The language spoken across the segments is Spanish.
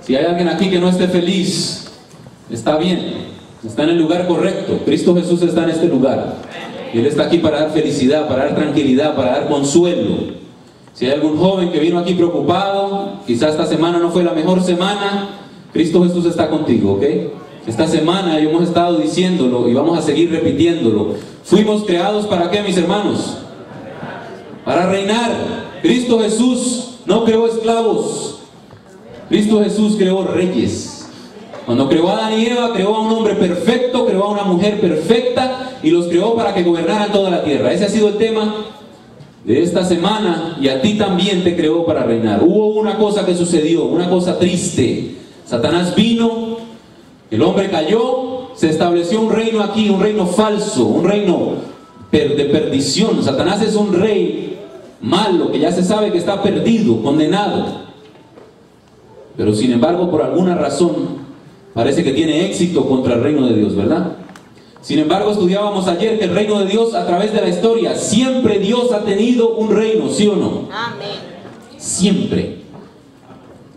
Si hay alguien aquí que no esté feliz, está bien, está en el lugar correcto. Cristo Jesús está en este lugar. Y Él está aquí para dar felicidad, para dar tranquilidad, para dar consuelo. Si hay algún joven que vino aquí preocupado, quizás esta semana no fue la mejor semana, Cristo Jesús está contigo, ¿ok? Esta semana hemos estado diciéndolo y vamos a seguir repitiéndolo. Fuimos creados ¿para qué, mis hermanos? Para reinar. Cristo Jesús no creó esclavos. Cristo Jesús creó reyes. Cuando creó a Adán y Eva, creó a un hombre perfecto, creó a una mujer perfecta y los creó para que gobernaran toda la tierra. Ese ha sido el tema de esta semana, y a ti también te creó para reinar. Hubo una cosa que sucedió, una cosa triste. Satanás vino, el hombre cayó, se estableció un reino aquí, un reino falso, un reino de perdición. Satanás es un rey malo que ya se sabe que está perdido, condenado. Pero sin embargo, por alguna razón, parece que tiene éxito contra el reino de Dios, ¿verdad? Sin embargo, estudiábamos ayer que el reino de Dios, a través de la historia, siempre Dios ha tenido un reino, ¿sí o no? Amén. Siempre.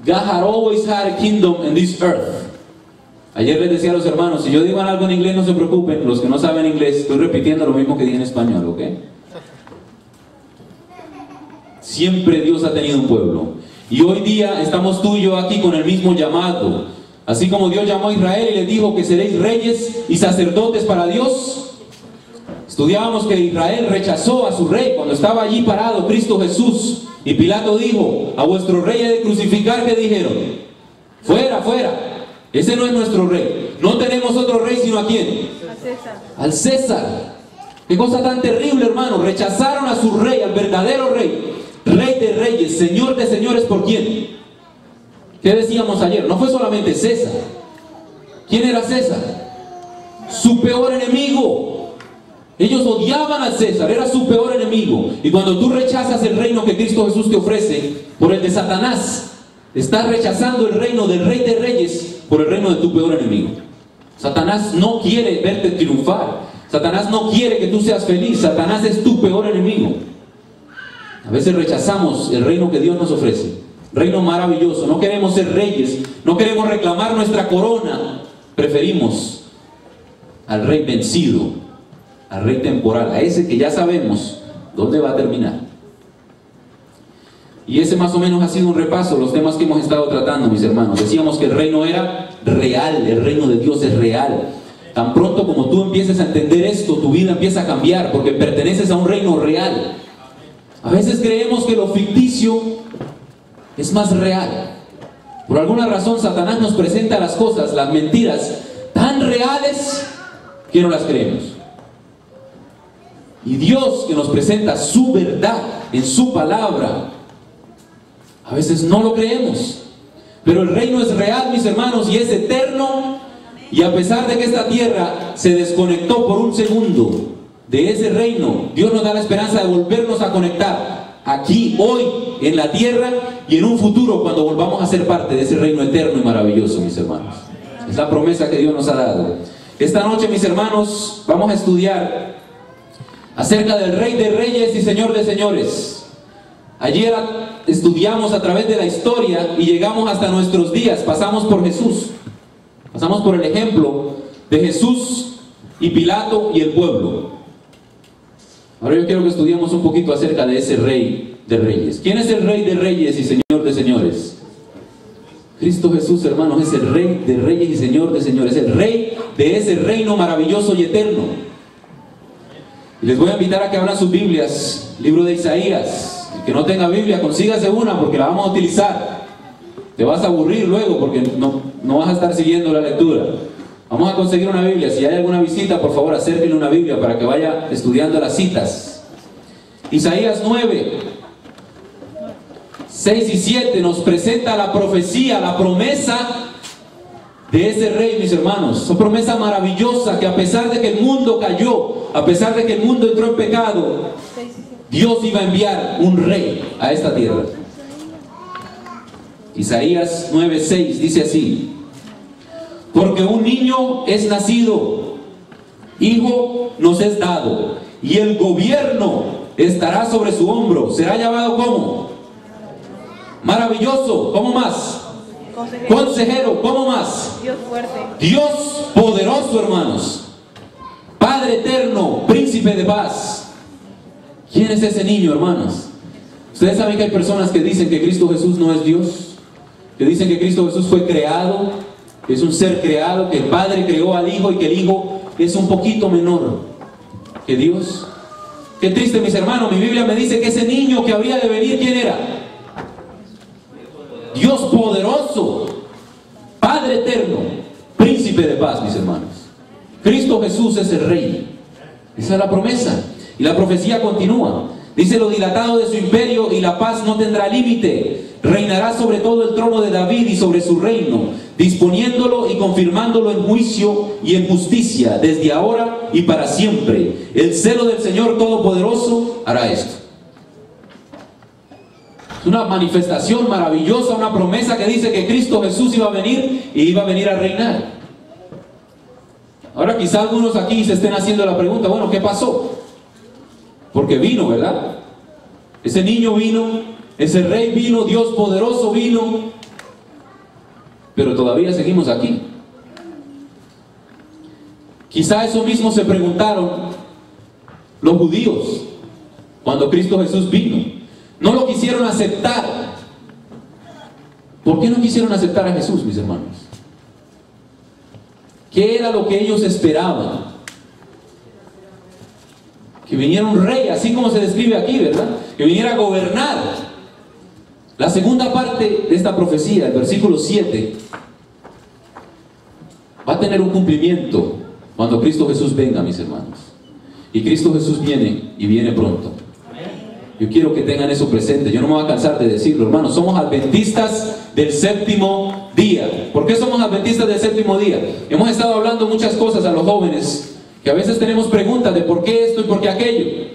God had always had a kingdom in this earth. Ayer les decía a los hermanos, si yo digo algo en inglés, no se preocupen. Los que no saben inglés, estoy repitiendo lo mismo que dije en español, ¿ok? Siempre Dios ha tenido un pueblo. Y hoy día estamos tú y yo aquí con el mismo llamado. Así como Dios llamó a Israel y les dijo que seréis reyes y sacerdotes para Dios. Estudiábamos que Israel rechazó a su rey cuando estaba allí parado Cristo Jesús. Y Pilato dijo, a vuestro rey he de crucificar. ¿Qué dijeron? Fuera, fuera. Ese no es nuestro rey. No tenemos otro rey sino a quién. Al César. Al César. Qué cosa tan terrible, hermano. Rechazaron a su rey, al verdadero rey. Rey de reyes, señor de señores. ¿Por quién? ¿Qué decíamos ayer? No fue solamente César. ¿Quién era César? Su peor enemigo. Ellos odiaban a César, era su peor enemigo. Y cuando tú rechazas el reino que Cristo Jesús te ofrece por el de Satanás, estás rechazando el reino del Rey de Reyes por el reino de tu peor enemigo. Satanás no quiere verte triunfar. Satanás no quiere que tú seas feliz. Satanás es tu peor enemigo. A veces rechazamos el reino que Dios nos ofrece. Reino maravilloso. No queremos ser reyes. No queremos reclamar nuestra corona. Preferimos al rey vencido, al rey temporal, a ese que ya sabemos dónde va a terminar. Y ese más o menos ha sido un repaso de los temas que hemos estado tratando, mis hermanos. Decíamos que el reino era real. El reino de Dios es real. Tan pronto como tú empieces a entender esto, tu vida empieza a cambiar, porque perteneces a un reino real. A veces creemos que lo ficticio es más real. Por alguna razón Satanás nos presenta las cosas, las mentiras, tan reales que no las creemos. Y Dios, que nos presenta su verdad en su palabra, a veces no lo creemos. Pero el reino es real, mis hermanos, y es eterno. Y a pesar de que esta tierra se desconectó por un segundo de ese reino, Dios nos da la esperanza de volvernos a conectar aquí, hoy, en la tierra, y en un futuro cuando volvamos a ser parte de ese reino eterno y maravilloso, mis hermanos. Es la promesa que Dios nos ha dado. Esta noche, mis hermanos, vamos a estudiar acerca del Rey de Reyes y Señor de Señores. Ayer estudiamos a través de la historia y llegamos hasta nuestros días. Pasamos por Jesús. Pasamos por el ejemplo de Jesús y Pilato y el pueblo. Ahora yo quiero que estudiemos un poquito acerca de ese Rey de Reyes. ¿Quién es el Rey de Reyes y Señor de Señores? Cristo Jesús, hermanos, es el Rey de Reyes y Señor de Señores. El Rey de ese reino maravilloso y eterno. Y les voy a invitar a que abran sus Biblias. Libro de Isaías. El que no tenga Biblia, consígase una porque la vamos a utilizar. Te vas a aburrir luego porque no vas a estar siguiendo la lectura. Vamos a conseguir una Biblia. Si hay alguna visita, por favor, acérquenle una Biblia para que vaya estudiando las citas. Isaías 9, 6 y 7 nos presenta la profecía, la promesa de ese rey, mis hermanos. Una promesa maravillosa que a pesar de que el mundo cayó, a pesar de que el mundo entró en pecado, Dios iba a enviar un rey a esta tierra. Isaías 9:6 dice así: porque un niño es nacido, hijo nos es dado, y el gobierno estará sobre su hombro. Será llamado ¿cómo? Maravilloso. ¿Cómo más? Consejero, ¿cómo más? Dios fuerte. Dios poderoso, hermanos. Padre eterno, príncipe de paz. ¿Quién es ese niño, hermanos? Ustedes saben que hay personas que dicen que Cristo Jesús no es Dios, que dicen que Cristo Jesús fue creado, que es un ser creado, que el Padre creó al Hijo y que el Hijo es un poquito menor que Dios. Qué triste, mis hermanos. Mi Biblia me dice que ese niño que habría de venir, ¿quién era? Dios poderoso, Padre eterno, príncipe de paz, mis hermanos. Cristo Jesús es el Rey. Esa es la promesa. Y la profecía continúa. Dice: lo dilatado de su imperio y la paz no tendrá límite. Reinará sobre todo el trono de David y sobre su reino, disponiéndolo y confirmándolo en juicio y en justicia, desde ahora y para siempre. El celo del Señor Todopoderoso hará esto. Es una manifestación maravillosa, una promesa que dice que Cristo Jesús iba a venir y iba a venir a reinar. Ahora quizá algunos aquí se estén haciendo la pregunta: bueno, ¿qué pasó? Porque vino, ¿verdad? Ese niño vino, ese rey vino, Dios poderoso vino, pero todavía seguimos aquí. Quizá eso mismo se preguntaron los judíos cuando Cristo Jesús vino. No lo quisieron aceptar. ¿Por qué no quisieron aceptar a Jesús, mis hermanos? ¿Qué era lo que ellos esperaban? Que viniera un rey, así como se describe aquí, ¿verdad? Que viniera a gobernar. La segunda parte de esta profecía, el versículo 7, va a tener un cumplimiento cuando Cristo Jesús venga, mis hermanos. Y Cristo Jesús viene, y viene pronto. Yo quiero que tengan eso presente. Yo no me voy a cansar de decirlo, hermanos. Somos adventistas del séptimo día. ¿Por qué somos adventistas del séptimo día? Hemos estado hablando muchas cosas a los jóvenes, que a veces tenemos preguntas de por qué esto y por qué aquello.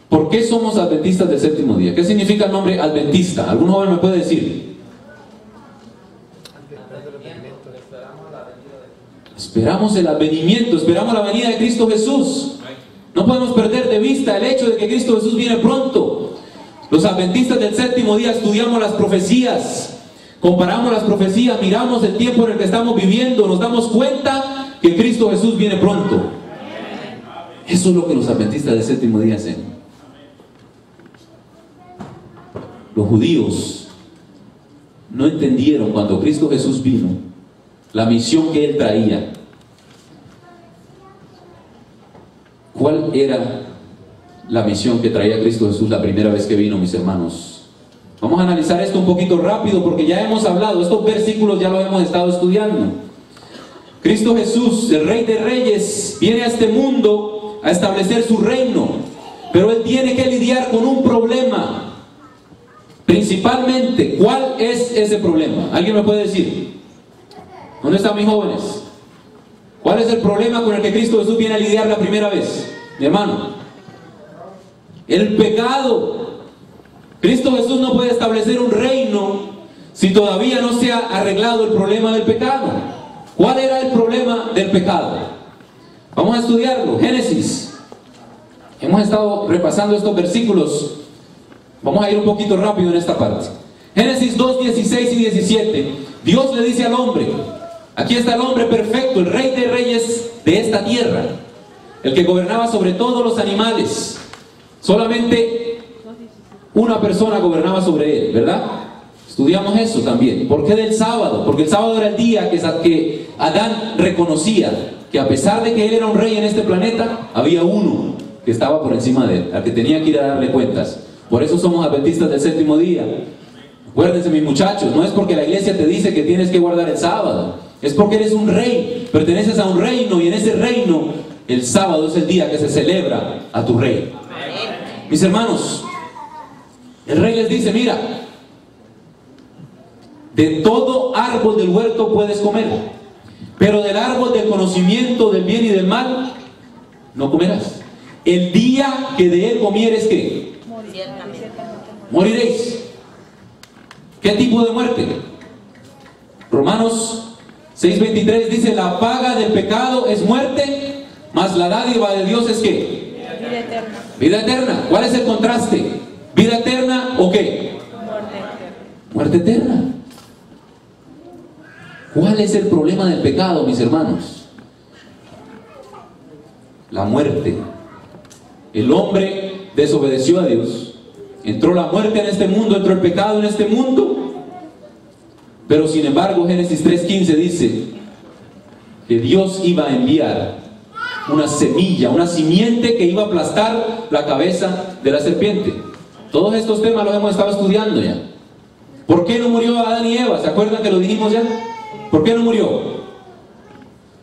¿Por qué somos adventistas del séptimo día? ¿Qué significa el nombre adventista? ¿Algún joven me puede decir? Esperamos el advenimiento, esperamos la venida de Cristo Jesús. No podemos perder de vista el hecho de que Cristo Jesús viene pronto. Los adventistas del séptimo día estudiamos las profecías, comparamos las profecías, miramos el tiempo en el que estamos viviendo, nos damos cuenta que Cristo Jesús viene pronto. Eso es lo que los adventistas del séptimo día hacen. Los judíos no entendieron cuando Cristo Jesús vino la misión que Él traía. ¿Cuál era la misión que traía Cristo Jesús la primera vez que vino, mis hermanos? Vamos a analizar esto un poquito rápido porque ya hemos hablado, estos versículos ya los hemos estado estudiando. Cristo Jesús, el Rey de Reyes, viene a este mundo a establecer su reino, pero Él tiene que lidiar con un problema. Principalmente, ¿cuál es ese problema? ¿Alguien me puede decir? ¿Dónde están mis jóvenes? ¿Cuál es el problema con el que Cristo Jesús viene a lidiar la primera vez? Mi hermano, el pecado. Cristo Jesús no puede establecer un reino si todavía no se ha arreglado el problema del pecado. ¿Cuál era el problema del pecado? Vamos a estudiarlo. Génesis. Hemos estado repasando estos versículos. Vamos a ir un poquito rápido en esta parte. Génesis 2, 16 y 17. Dios le dice al hombre: aquí está el hombre perfecto, el Rey de Reyes de esta tierra, el que gobernaba sobre todos los animales. Solamente una persona gobernaba sobre él, ¿verdad? Estudiamos eso también. ¿Por qué del sábado? Porque el sábado era el día que Adán reconocía que a pesar de que él era un rey en este planeta, había uno que estaba por encima de él, al que tenía que ir a darle cuentas. Por eso somos adventistas del séptimo día. Acuérdense, mis muchachos, no es porque la iglesia te dice que tienes que guardar el sábado, es porque eres un rey, perteneces a un reino, y en ese reino el sábado es el día que se celebra a tu rey. Mis hermanos, el rey les dice: mira, de todo árbol del huerto puedes comer, pero del árbol del conocimiento del bien y del mal no comerás. El día que de él comieres, ¿qué? Moriréis. ¿Qué tipo de muerte? Romanos 6:23 dice: la paga del pecado es muerte, mas la dádiva de Dios es ¿qué? Vida eterna. Vida eterna. ¿Cuál es el contraste? ¿Vida eterna o qué? Muerte eterna. Muerte eterna. ¿Cuál es el problema del pecado, mis hermanos? La muerte. El hombre desobedeció a Dios. Entró la muerte en este mundo, entró el pecado en este mundo. Pero sin embargo, Génesis 3:15 dice que Dios iba a enviar una semilla, una simiente que iba a aplastar la cabeza de la serpiente. Todos estos temas los hemos estado estudiando ya. ¿Por qué no murió Adán y Eva? ¿Se acuerdan que lo dijimos ya? ¿Por qué no murió?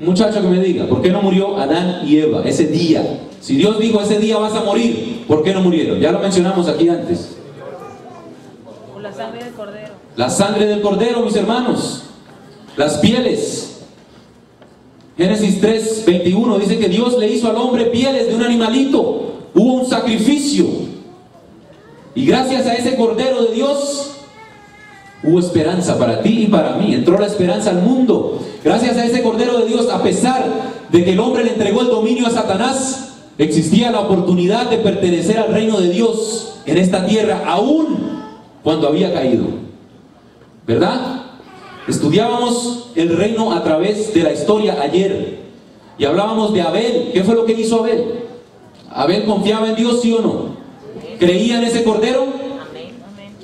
Un muchacho que me diga, ¿por qué no murió Adán y Eva ese día? Si Dios dijo ese día vas a morir, ¿por qué no murieron? Ya lo mencionamos aquí antes. Por la sangre del cordero. La sangre del cordero, mis hermanos. Las pieles. Génesis 3:21 dice que Dios le hizo al hombre pieles de un animalito. Hubo un sacrificio. Y gracias a ese cordero de Dios hubo esperanza para ti y para mí. Entró la esperanza al mundo. Gracias a ese cordero de Dios, a pesar de que el hombre le entregó el dominio a Satanás, existía la oportunidad de pertenecer al reino de Dios en esta tierra, aún cuando había caído. ¿Verdad? Estudiábamos el reino a través de la historia ayer y hablábamos de Abel. ¿Qué fue lo que hizo Abel? ¿Abel confiaba en Dios, sí o no? ¿Creía en ese cordero?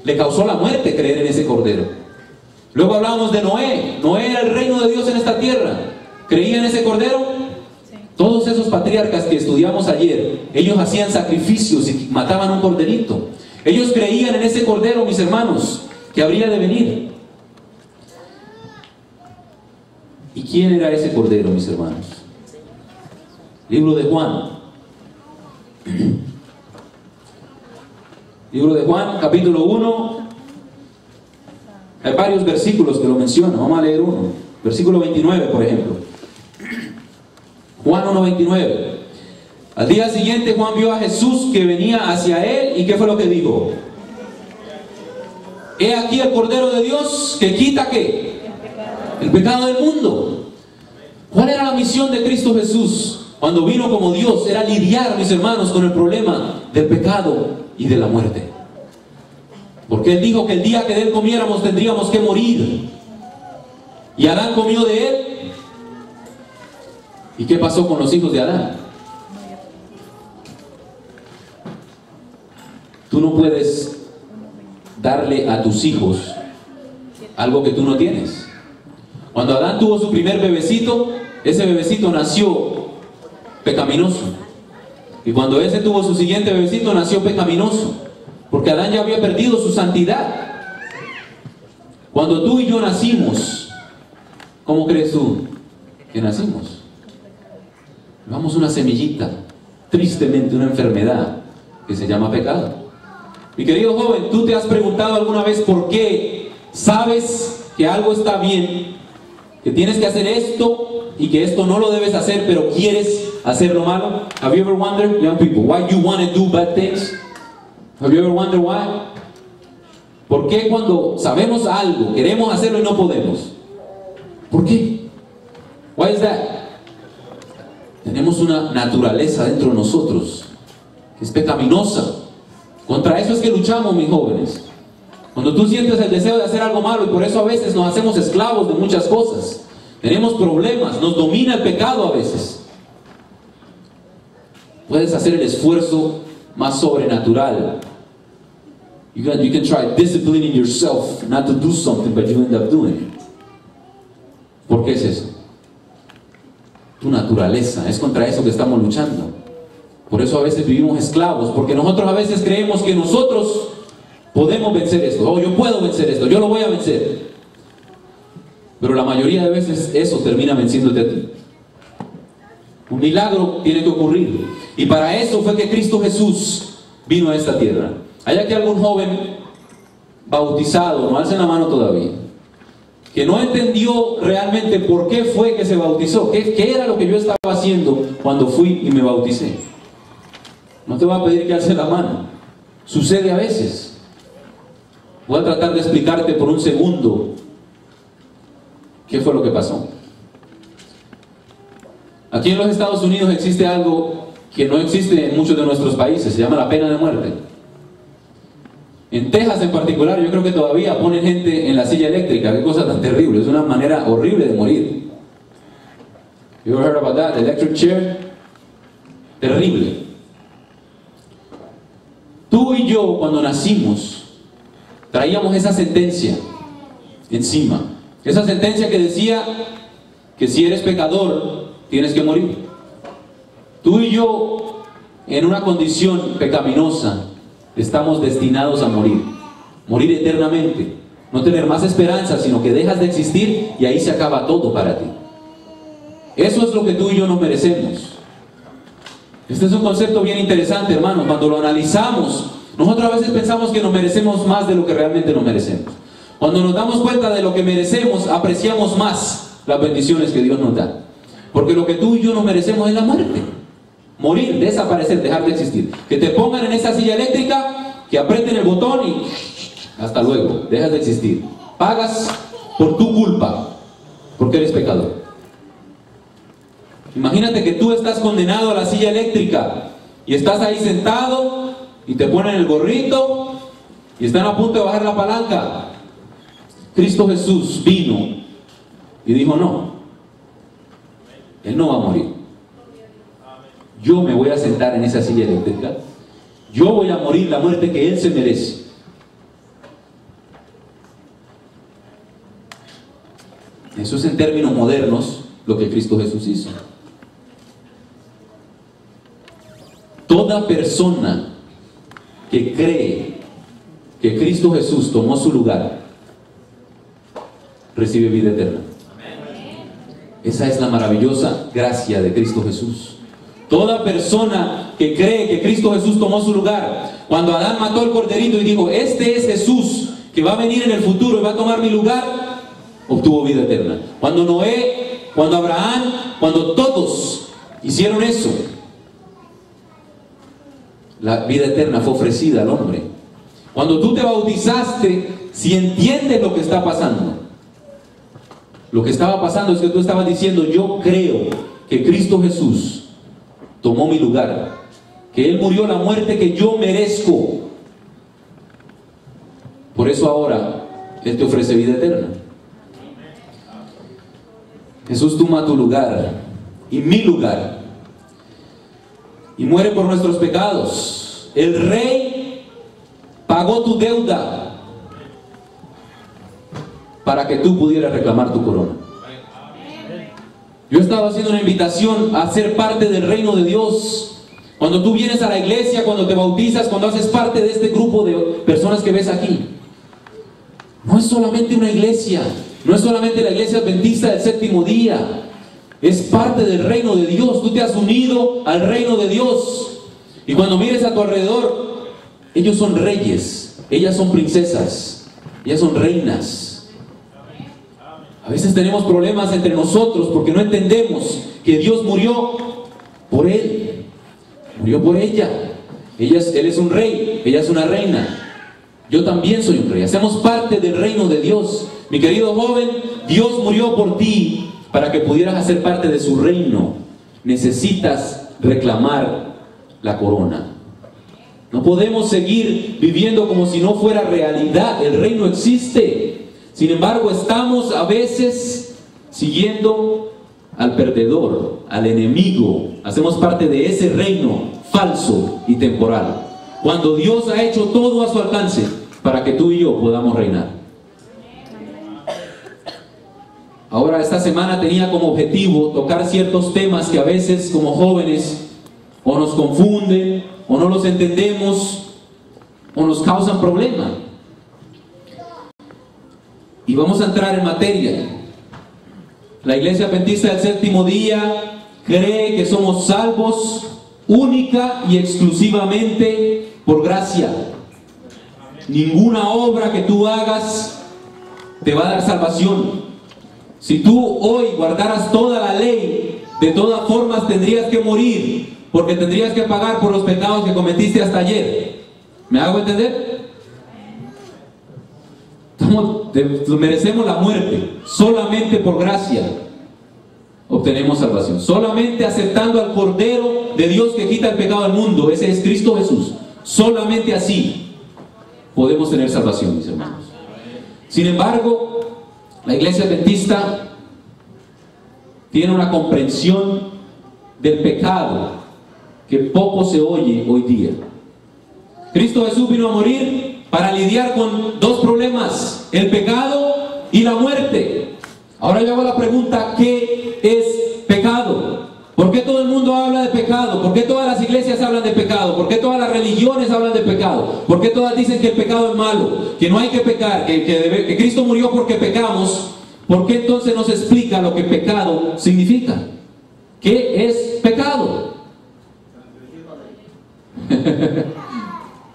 Le causó la muerte creer en ese cordero. Luego hablábamos de Noé. Noé era el reino de Dios en esta tierra. ¿Creía en ese cordero? Sí. Todos esos patriarcas que estudiamos ayer, ellos hacían sacrificios y mataban un corderito. Ellos creían en ese cordero, mis hermanos, que habría de venir. ¿Y quién era ese cordero, mis hermanos? Libro de Juan. Libro de Juan, capítulo 1. Hay varios versículos que lo mencionan. Vamos a leer uno. Versículo 29, por ejemplo. Juan 1:29. Al día siguiente Juan vio a Jesús que venía hacia él. ¿Y qué fue lo que dijo? He aquí el Cordero de Dios que quita ¿qué? El pecado del mundo. ¿Cuál era la misión de Cristo Jesús cuando vino como Dios? Era lidiar, mis hermanos, con el problema del pecado y de la muerte. Porque Él dijo que el día que de Él comiéramos tendríamos que morir. Y Adán comió de Él. ¿Y qué pasó con los hijos de Adán? Tú no puedes darle a tus hijos algo que tú no tienes. Cuando Adán tuvo su primer bebecito, ese bebecito nació pecaminoso. Y cuando ese tuvo su siguiente bebecito, nació pecaminoso. Porque Adán ya había perdido su santidad. Cuando tú y yo nacimos, ¿cómo crees tú que nacimos? Llevamos una semillita, tristemente una enfermedad que se llama pecado. Mi querido joven, ¿tú te has preguntado alguna vez por qué sabes que algo está bien, que tienes que hacer esto y que esto no lo debes hacer, pero quieres hacer lo malo? Have you ever wondered, young people, why you want to do bad things? Have you ever wondered why? ¿Por qué cuando sabemos algo queremos hacerlo y no podemos? ¿Por qué? Why is that? Tenemos una naturaleza dentro de nosotros que es pecaminosa. Contra eso es que luchamos, mis jóvenes. Cuando tú sientes el deseo de hacer algo malo, y por eso a veces nos hacemos esclavos de muchas cosas, tenemos problemas, nos domina el pecado a veces. Puedes hacer el esfuerzo más sobrenatural. You can try disciplining yourself not to do something, but you end up doing it. ¿Por qué es eso? Tu naturaleza, es contra eso que estamos luchando. Por eso a veces vivimos esclavos, porque nosotros a veces creemos que nosotros podemos vencer esto. Oh, yo puedo vencer esto, yo lo voy a vencer. Pero la mayoría de veces eso termina venciéndote a ti. Un milagro tiene que ocurrir. Y para eso fue que Cristo Jesús vino a esta tierra. ¿Hay aquí algún joven bautizado? No alcen la mano todavía. Que no entendió realmente por qué fue que se bautizó. ¿Qué era lo que yo estaba haciendo cuando fui y me bauticé? No te voy a pedir que alce la mano. Sucede a veces. Voy a tratar de explicarte por un segundo qué fue lo que pasó. Aquí en los Estados Unidos existe algo que no existe en muchos de nuestros países. Se llama la pena de muerte. En Texas en particular, yo creo que todavía ponen gente en la silla eléctrica. Qué cosa tan terrible. Es una manera horrible de morir. You ever heard about that? The electric chair? Terrible. Tú y yo, cuando nacimos, traíamos esa sentencia encima. Esa sentencia que decía que si eres pecador, tienes que morir. Tú y yo, en una condición pecaminosa, estamos destinados a morir. Morir eternamente. No tener más esperanza, sino que dejas de existir y ahí se acaba todo para ti. Eso es lo que tú y yo nos merecemos. Este es un concepto bien interesante, hermanos. Cuando lo analizamos, nosotros a veces pensamos que nos merecemos más de lo que realmente nos merecemos. Cuando nos damos cuenta de lo que merecemos, apreciamos más las bendiciones que Dios nos da. Porque lo que tú y yo nos merecemos es la muerte. Morir, desaparecer, dejar de existir. Que te pongan en esa silla eléctrica, que aprieten el botón y hasta luego, dejas de existir. Pagas por tu culpa, porque eres pecador. Imagínate que tú estás condenado a la silla eléctrica y estás ahí sentado y te ponen el gorrito y están a punto de bajar la palanca. Cristo Jesús vino y dijo: no, Él no va a morir. Yo me voy a sentar en esa silla eléctrica. Yo voy a morir la muerte que Él se merece. Eso es en términos modernos lo que Cristo Jesús hizo. Toda persona que cree que Cristo Jesús tomó su lugar recibe vida eterna. Esa es la maravillosa gracia de Cristo Jesús. Toda persona que cree que Cristo Jesús tomó su lugar, cuando Adán mató al corderito y dijo: este es Jesús que va a venir en el futuro y va a tomar mi lugar, obtuvo vida eterna. Cuando Noé, cuando Abraham, cuando todos hicieron eso, la vida eterna fue ofrecida al hombre. Cuando tú te bautizaste, si entiendes lo que está pasando, lo que estaba pasando es que tú estabas diciendo: yo creo que Cristo Jesús tomó mi lugar, que Él murió la muerte que yo merezco. Por eso ahora Él te ofrece vida eterna. Jesús toma tu lugar y mi lugar y muere por nuestros pecados. El Rey pagó tu deuda para que tú pudieras reclamar tu corona. Yo estaba haciendo una invitación a ser parte del reino de Dios. Cuando tú vienes a la iglesia, cuando te bautizas, cuando haces parte de este grupo de personas que ves aquí, no es solamente una iglesia, no es solamente la iglesia adventista del séptimo día, es parte del reino de Dios. Tú te has unido al reino de Dios. Y cuando mires a tu alrededor, ellos son reyes, ellas son princesas, ellas son reinas. A veces tenemos problemas entre nosotros porque no entendemos que Dios murió por él, murió por ella. Él es un rey, ella es una reina. Yo también soy un rey. Hacemos parte del reino de Dios. Mi querido joven, Dios murió por ti para que pudieras hacer parte de su reino. Necesitas reclamar la corona. No podemos seguir viviendo como si no fuera realidad. El reino existe. Sin embargo, estamos a veces siguiendo al perdedor, al enemigo. Hacemos parte de ese reino falso y temporal, cuando Dios ha hecho todo a su alcance para que tú y yo podamos reinar. Ahora, esta semana tenía como objetivo tocar ciertos temas que a veces como jóvenes o nos confunden, o no los entendemos, o nos causan problemas. Y vamos a entrar en materia. La Iglesia Adventista del Séptimo Día cree que somos salvos única y exclusivamente por gracia. Ninguna obra que tú hagas te va a dar salvación. Si tú hoy guardaras toda la ley, de todas formas tendrías que morir, porque tendrías que pagar por los pecados que cometiste hasta ayer. ¿Me hago entender? Merecemos la muerte. Solamente por gracia obtenemos salvación. Solamente aceptando al Cordero de Dios que quita el pecado del mundo. Ese es Cristo Jesús. Solamente así podemos tener salvación, mis hermanos. Sin embargo, la iglesia adventista tiene una comprensión del pecado que poco se oye hoy día. Cristo Jesús vino a morir para lidiar con dos problemas: el pecado y la muerte. Ahora yo hago la pregunta: ¿qué es pecado? ¿Por qué todo el mundo habla de pecado? ¿Por qué todas las iglesias hablan de pecado? ¿Por qué todas las religiones hablan de pecado? ¿Por qué todas dicen que el pecado es malo? Que no hay que pecar, que Cristo murió porque pecamos. ¿Por qué entonces no se explica lo que pecado significa? ¿Qué es pecado?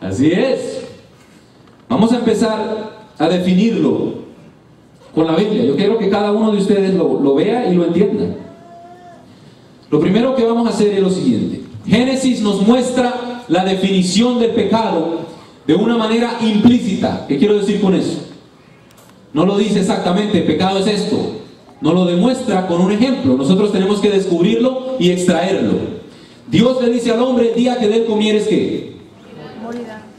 Así es. Vamos a empezar a definirlo con la Biblia. Yo quiero que cada uno de ustedes lo vea y lo entienda. Lo primero que vamos a hacer es lo siguiente. Génesis nos muestra la definición del pecado de una manera implícita. ¿Qué quiero decir con eso? No lo dice exactamente, pecado es esto. Nos lo demuestra con un ejemplo. Nosotros tenemos que descubrirlo y extraerlo. Dios le dice al hombre: el día que de él comieres, ¿qué?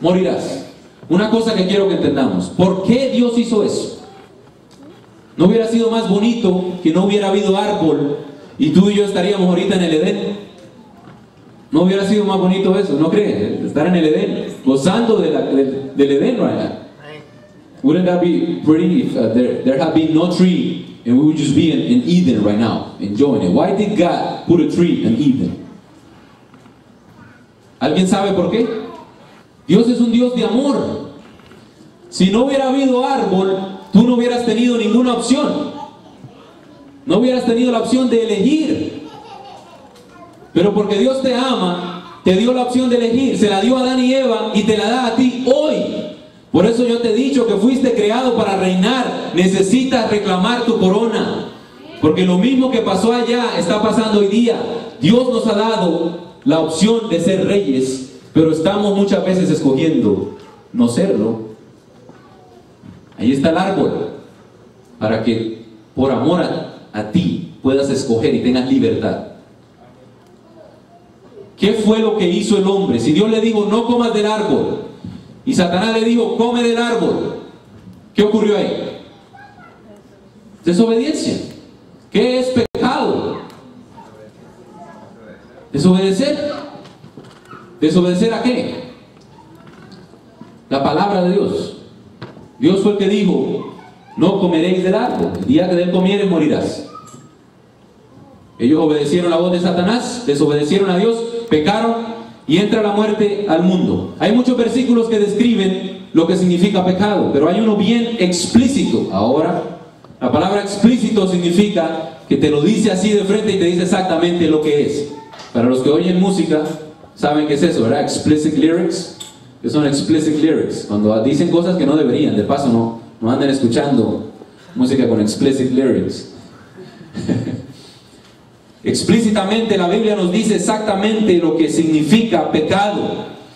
Morirás. Una cosa que quiero que entendamos: ¿por qué Dios hizo eso? ¿No hubiera sido más bonito que no hubiera habido árbol y tú y yo estaríamos ahorita en el Edén? ¿No hubiera sido más bonito eso? ¿No creen? Estar en el Edén, gozando del Edén right now. Wouldn't that be pretty if there had been no tree and we would just be in Eden right now, enjoying it? Why did God put a tree in Eden? ¿Alguien sabe por qué? Dios es un Dios de amor. Si no hubiera habido árbol, tú no hubieras tenido ninguna opción. No hubieras tenido la opción de elegir. Pero porque Dios te ama, te dio la opción de elegir. Se la dio a Adán y Eva y te la da a ti hoy. Por eso yo te he dicho que fuiste creado para reinar. Necesitas reclamar tu corona. Porque lo mismo que pasó allá está pasando hoy día. Dios nos ha dado la opción de ser reyes, pero estamos muchas veces escogiendo no serlo. Ahí está el árbol, para que por amor a ti puedas escoger y tengas libertad. ¿Qué fue lo que hizo el hombre? Si Dios le dijo: no comas del árbol, y Satanás le dijo: come del árbol, ¿qué ocurrió ahí? Desobediencia. ¿Qué es pecado? Desobedecer. ¿Desobedecer a qué? La palabra de Dios. Dios fue el que dijo: no comeréis del árbol, el día que de él comieres morirás. Ellos obedecieron la voz de Satanás, desobedecieron a Dios, pecaron y entra la muerte al mundo. Hay muchos versículos que describen lo que significa pecado, pero hay uno bien explícito. Ahora, la palabra explícito significa que te lo dice así de frente y te dice exactamente lo que es. Para los que oyen música, saben qué es eso, ¿verdad? Explicit lyrics. ¿Qué son explicit lyrics? Cuando dicen cosas que no deberían. De paso, no anden escuchando música con explicit lyrics. Explícitamente la Biblia nos dice exactamente lo que significa pecado.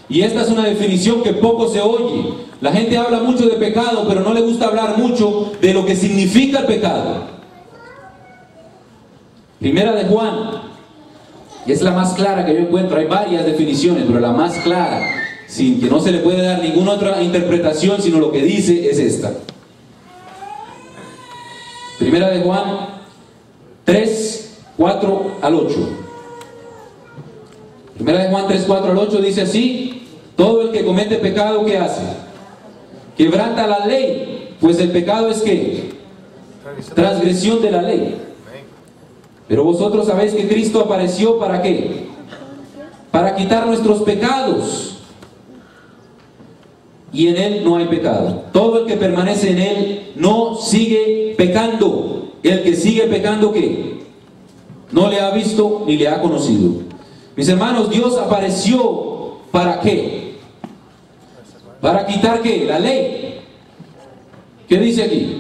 Y esta es una definición que poco se oye. La gente habla mucho de pecado, pero no le gusta hablar mucho de lo que significa el pecado. Primera de Juan, y es la más clara que yo encuentro. Hay varias definiciones, pero la más clara, sin que no se le puede dar ninguna otra interpretación, sino lo que dice es esta. Primera de Juan 3, 4 al 8. Primera de Juan 3, 4 al 8 dice así: todo el que comete pecado, ¿qué hace? Quebranta la ley, pues el pecado es ¿qué? Transgresión de la ley. Pero vosotros sabéis que Cristo apareció ¿para qué? Para quitar nuestros pecados, y en Él no hay pecado. Todo el que permanece en Él no sigue pecando. El que sigue pecando, ¿qué? No le ha visto ni le ha conocido. Mis hermanos, Dios apareció ¿para qué? ¿Para quitar qué? La ley. ¿Qué dice aquí?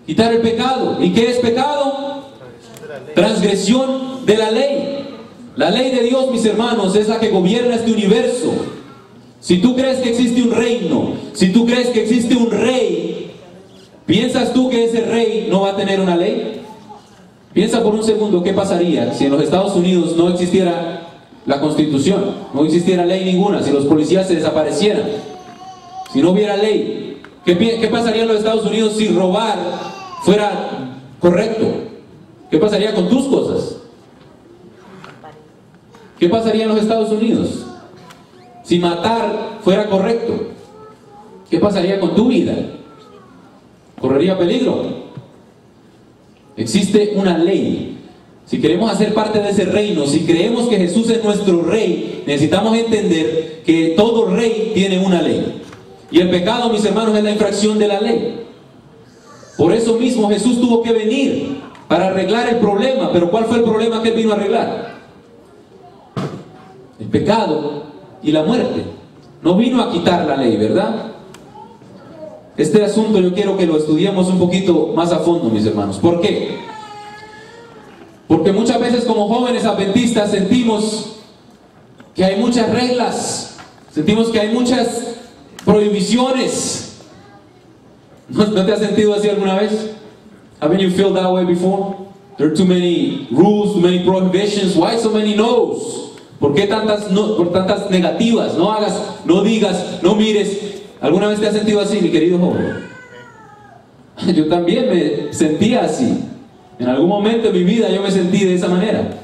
Quitar el pecado. ¿Y qué es pecado? Transgresión de la ley. La ley de Dios, mis hermanos, es la que gobierna este universo. Si tú crees que existe un reino, si tú crees que existe un rey, ¿piensas tú que ese rey no va a tener una ley? Piensa por un segundo qué pasaría si en los Estados Unidos no existiera la Constitución, no existiera ley ninguna, si los policías se desaparecieran. Si no hubiera ley, ¿qué pasaría en los Estados Unidos si robar fuera correcto? ¿Qué pasaría con tus cosas? ¿Qué pasaría en los Estados Unidos si matar fuera correcto? ¿Qué pasaría con tu vida? ¿Correría peligro? Existe una ley. Si queremos hacer parte de ese reino, si creemos que Jesús es nuestro rey, necesitamos entender que todo rey tiene una ley. Y el pecado, mis hermanos, es la infracción de la ley. Por eso mismo Jesús tuvo que venir para arreglar el problema. Pero ¿cuál fue el problema que Él vino a arreglar? El pecado y la muerte. No vino a quitar la ley, ¿verdad? Este asunto yo quiero que lo estudiemos un poquito más a fondo, mis hermanos. ¿Por qué? Porque muchas veces como jóvenes adventistas sentimos que hay muchas reglas, sentimos que hay muchas prohibiciones. ¿No te has sentido así alguna vez? Haven't you felt that way before? There are too many rules, too many prohibitions. Why so many no's? ¿Por qué tantas negativas? No hagas, no digas, no mires. ¿Alguna vez te has sentido así, mi querido joven? Yo también me sentía así. En algún momento de mi vida yo me sentí de esa manera.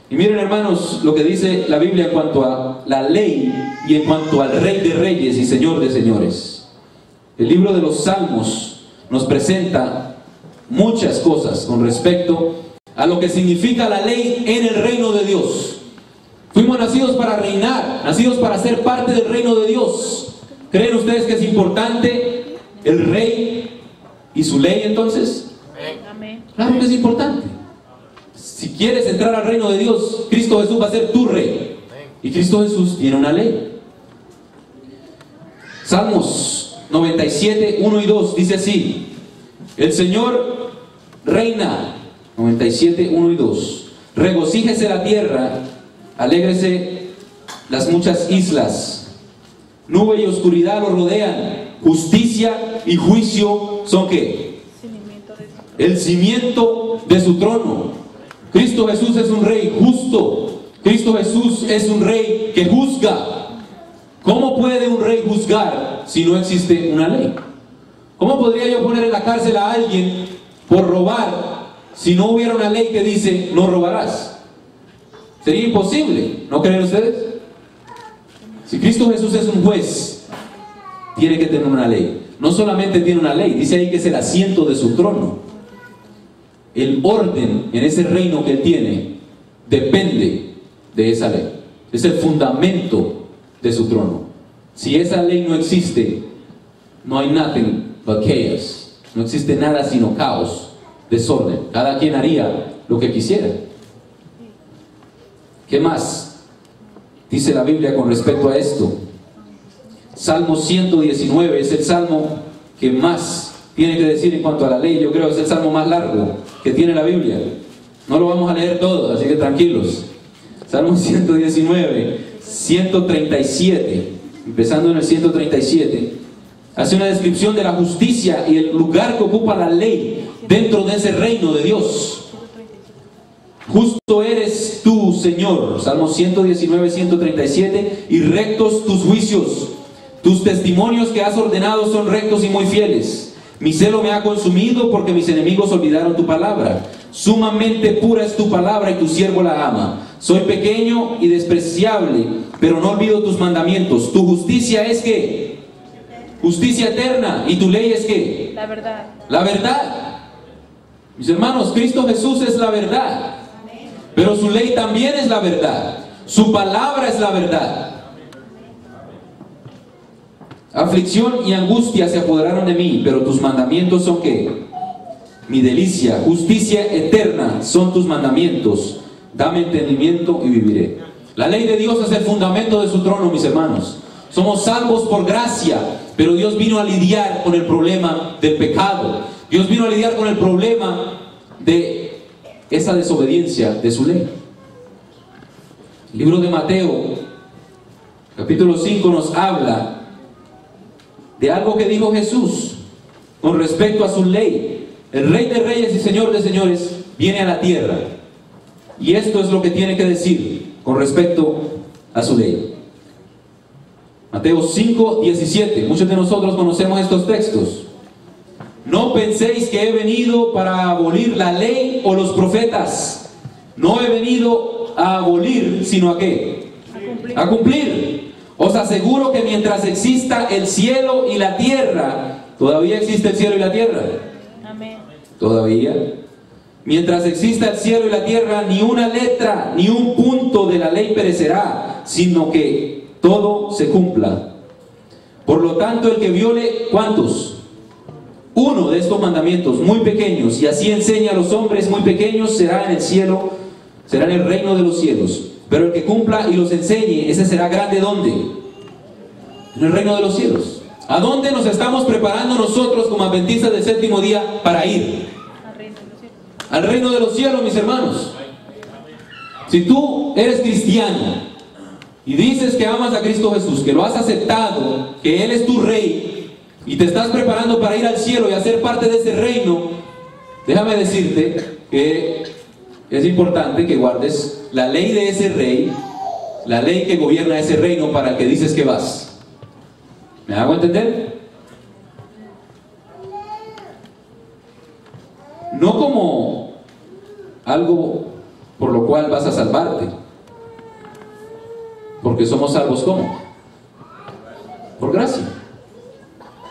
Y miren, hermanos, lo que dice la Biblia en cuanto a la ley y en cuanto al Rey de Reyes y Señor de Señores. El libro de los Salmos nos presenta muchas cosas con respecto a lo que significa la ley en el reino de Dios. Fuimos nacidos para reinar, nacidos para ser parte del reino de Dios. ¿Creen ustedes que es importante el rey y su ley entonces? Amén. Claro que es importante. Si quieres entrar al reino de Dios, Cristo Jesús va a ser tu rey. Y Cristo Jesús tiene una ley. Salmos 97, 1 y 2 dice así: el Señor reina. 97, 1 y 2. Regocíjese la tierra, alégrese las muchas islas. Nube y oscuridad lo rodean. Justicia y juicio son ¿qué? El cimiento de su trono. Cristo Jesús es un rey justo. Cristo Jesús es un rey que juzga. ¿Cómo puede un rey juzgar si no existe una ley? ¿Cómo podría yo poner en la cárcel a alguien por robar si no hubiera una ley que dice no robarás? Sería imposible, ¿no creen ustedes? Si Cristo Jesús es un juez, tiene que tener una ley. No solamente tiene una ley, dice ahí que es el asiento de su trono. El orden en ese reino que Él tiene depende de esa ley. Es el fundamento de su trono. Si esa ley no existe, no hay nothing but chaos. No existe nada sino caos, desorden. Cada quien haría lo que quisiera. ¿Qué más dice la Biblia con respecto a esto? Salmo 119 es el salmo que más tiene que decir en cuanto a la ley. Yo creo que es el salmo más largo que tiene la Biblia. No lo vamos a leer todo, así que tranquilos. Salmo 119, 137, empezando en el 137, hace una descripción de la justicia y el lugar que ocupa la ley dentro de ese reino de Dios. Justo eres tú, Señor. Salmo 119, 137, y rectos tus juicios. Tus testimonios que has ordenado son rectos y muy fieles. Mi celo me ha consumido porque mis enemigos olvidaron tu palabra. Sumamente pura es tu palabra y tu siervo la ama. Soy pequeño y despreciable, pero no olvido tus mandamientos. Tu justicia es ¿qué? Justicia eterna. ¿Y tu ley es qué? La verdad. La verdad. Mis hermanos, Cristo Jesús es la verdad. Pero su ley también es la verdad. Su palabra es la verdad. Aflicción y angustia se apoderaron de mí, pero tus mandamientos son ¿qué? Mi delicia. Justicia eterna son tus mandamientos. Dame entendimiento y viviré. La ley de Dios es el fundamento de su trono, mis hermanos. Somos salvos por gracia, pero Dios vino a lidiar con el problema del pecado. Dios vino a lidiar con el problema de esa desobediencia de su ley. El libro de Mateo, capítulo 5, nos habla de algo que dijo Jesús con respecto a su ley. El Rey de Reyes y Señor de Señores viene a la tierra. Y esto es lo que tiene que decir con respecto a su ley. Mateo 5:17. Muchos de nosotros conocemos estos textos. No penséis que he venido para abolir la ley o los profetas. No he venido a abolir, sino ¿a qué? A cumplir. Os aseguro que mientras exista el cielo y la tierra, ¿todavía existe el cielo y la tierra? Amén. Todavía. Mientras exista el cielo y la tierra, ni una letra, ni un punto de la ley perecerá, sino que todo se cumpla. Por lo tanto, el que viole, ¿cuántos? Uno de estos mandamientos muy pequeños, y así enseña a los hombres muy pequeños, será en el cielo, será en el reino de los cielos. Pero el que cumpla y los enseñe, ese será grande. ¿Dónde? En el reino de los cielos. ¿A dónde nos estamos preparando nosotros como adventistas del séptimo día para ir? Al reino de los cielos, mis hermanos. Si tú eres cristiano y dices que amas a Cristo Jesús, que lo has aceptado, que Él es tu Rey, y te estás preparando para ir al cielo y hacer parte de ese reino, déjame decirte que es importante que guardes la ley de ese Rey, la ley que gobierna ese reino para el que dices que vas. ¿Me hago entender? No como algo por lo cual vas a salvarte, porque somos salvos ¿cómo? Por gracia.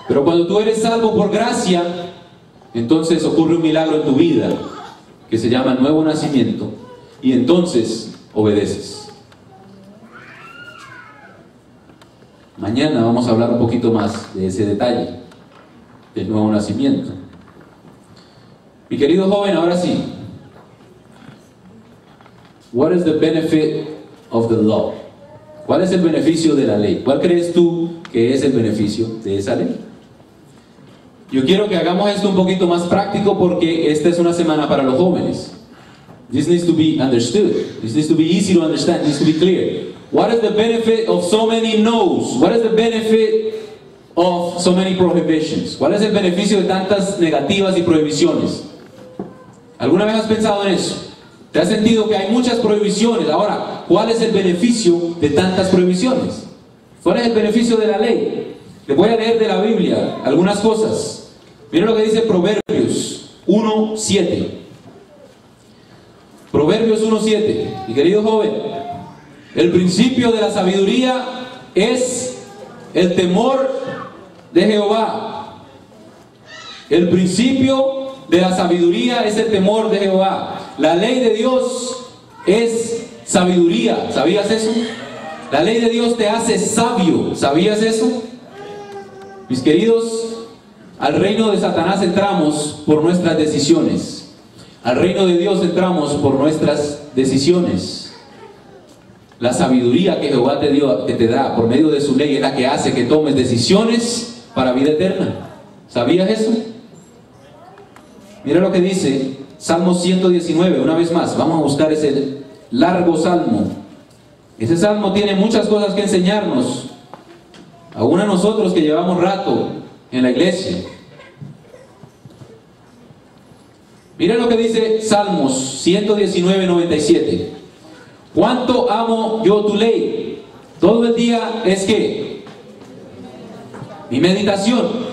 Pero cuando tú eres salvo por gracia, entonces ocurre un milagro en tu vida que se llama nuevo nacimiento, y entonces obedeces. Mañana vamos a hablar un poquito más de ese detalle del nuevo nacimiento. Mi querido joven, ahora sí. What is the benefit of the law? ¿Cuál es el beneficio de la ley? ¿Cuál crees tú que es el beneficio de esa ley? Yo quiero que hagamos esto un poquito más práctico porque esta es una semana para los jóvenes. This needs to be understood. This needs to be easy to understand. It needs to be clear. What is the benefit of so many no's? What is the benefit of so many prohibitions? ¿Cuál es el beneficio de tantas negativas y prohibiciones? ¿Alguna vez has pensado en eso? ¿Te has sentido que hay muchas prohibiciones? Ahora, ¿cuál es el beneficio de tantas prohibiciones? ¿Cuál es el beneficio de la ley? Les voy a leer de la Biblia algunas cosas. Miren lo que dice Proverbios 1:7. Proverbios 1:7. Mi querido joven, el principio de la sabiduría es el temor de Jehová. El principio de la sabiduría es el temor de Jehová. La ley de Dios es sabiduría. ¿Sabías eso? La ley de Dios te hace sabio. ¿Sabías eso? Mis queridos, al reino de Satanás entramos por nuestras decisiones. Al reino de Dios entramos por nuestras decisiones. La sabiduría que Jehová te dio, que te da por medio de su ley, es la que hace que tomes decisiones para vida eterna. ¿Sabías eso? Mira lo que dice Salmo 119, una vez más. Vamos a buscar ese largo salmo. Ese salmo tiene muchas cosas que enseñarnos, aún a nosotros que llevamos rato en la iglesia. Mira lo que dice Salmos 119, 97. ¿Cuánto amo yo tu ley? Todo el día es que mi meditación.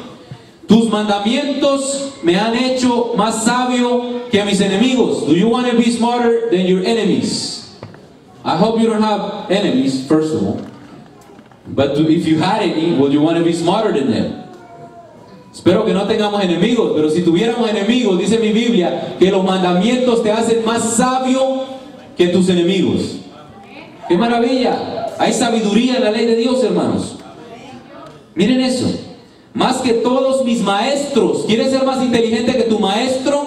Tus mandamientos me han hecho más sabio que mis enemigos. Do you want to be smarter than your enemies? I hope you don't have enemies, first of all. But if you had any, would you want to be smarter than them? Espero que no tengamos enemigos, pero si tuviéramos enemigos, dice mi Biblia, que los mandamientos te hacen más sabio que tus enemigos. ¡Qué maravilla! Hay sabiduría en la ley de Dios, hermanos. Miren eso. Más que todos mis maestros. ¿Quieres ser más inteligente que tu maestro?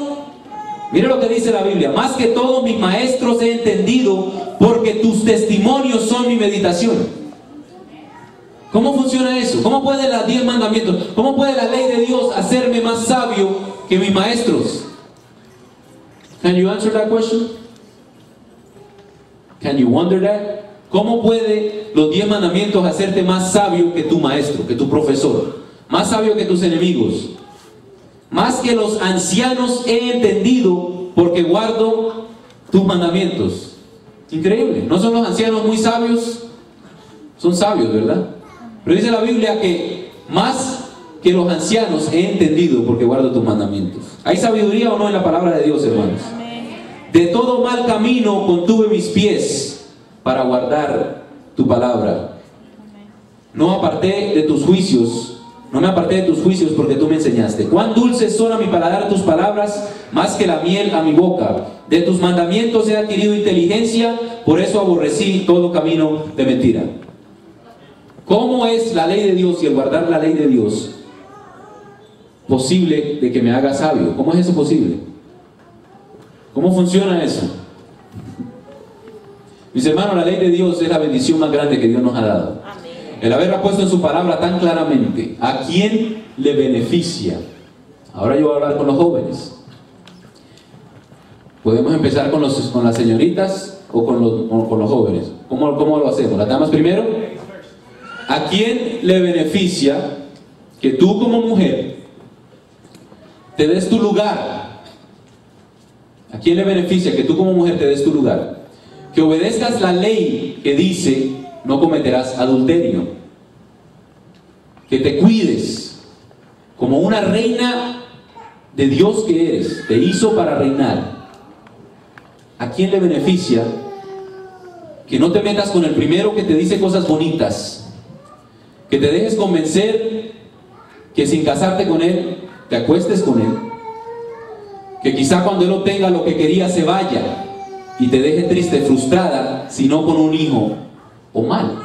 Mira lo que dice la Biblia. Más que todos mis maestros he entendido, porque tus testimonios son mi meditación. ¿Cómo funciona eso? ¿Cómo puede los 10 mandamientos? ¿Cómo puede la ley de Dios hacerme más sabio que mis maestros? Can you answer that question? Can you wonder that? ¿Cómo puede los 10 mandamientos hacerte más sabio que tu maestro, que tu profesor? Más sabio que tus enemigos. Más que los ancianos he entendido, porque guardo tus mandamientos. Increíble. ¿No son los ancianos muy sabios? Son sabios, ¿verdad? Pero dice la Biblia que más que los ancianos he entendido porque guardo tus mandamientos. ¿Hay sabiduría o no en la palabra de Dios, hermanos? De todo mal camino contuve mis pies para guardar tu palabra. No me aparté de tus juicios porque tú me enseñaste. Cuán dulces son a mi paladar tus palabras, más que la miel a mi boca. De tus mandamientos he adquirido inteligencia, por eso aborrecí todo camino de mentira. ¿Cómo es la ley de Dios y el guardar la ley de Dios posible de que me haga sabio? ¿Cómo es eso posible? ¿Cómo funciona eso? Mis hermanos, la ley de Dios es la bendición más grande que Dios nos ha dado. El haberla puesto en su palabra tan claramente. ¿A quién le beneficia? Ahora yo voy a hablar con los jóvenes. Podemos empezar con las señoritas o con los jóvenes. ¿Cómo lo hacemos? ¿Las damas primero? ¿A quién le beneficia que tú como mujer te des tu lugar? ¿A quién le beneficia que tú como mujer te des tu lugar? Que obedezcas la ley que dice no cometerás adulterio. Que te cuides como una reina de Dios que eres. Te hizo para reinar. ¿A quién le beneficia que no te metas con el primero que te dice cosas bonitas? Que te dejes convencer que sin casarte con él, te acuestes con él. Que quizá cuando él obtenga lo que quería se vaya y te deje triste, frustrada, si no con un hijo o mal.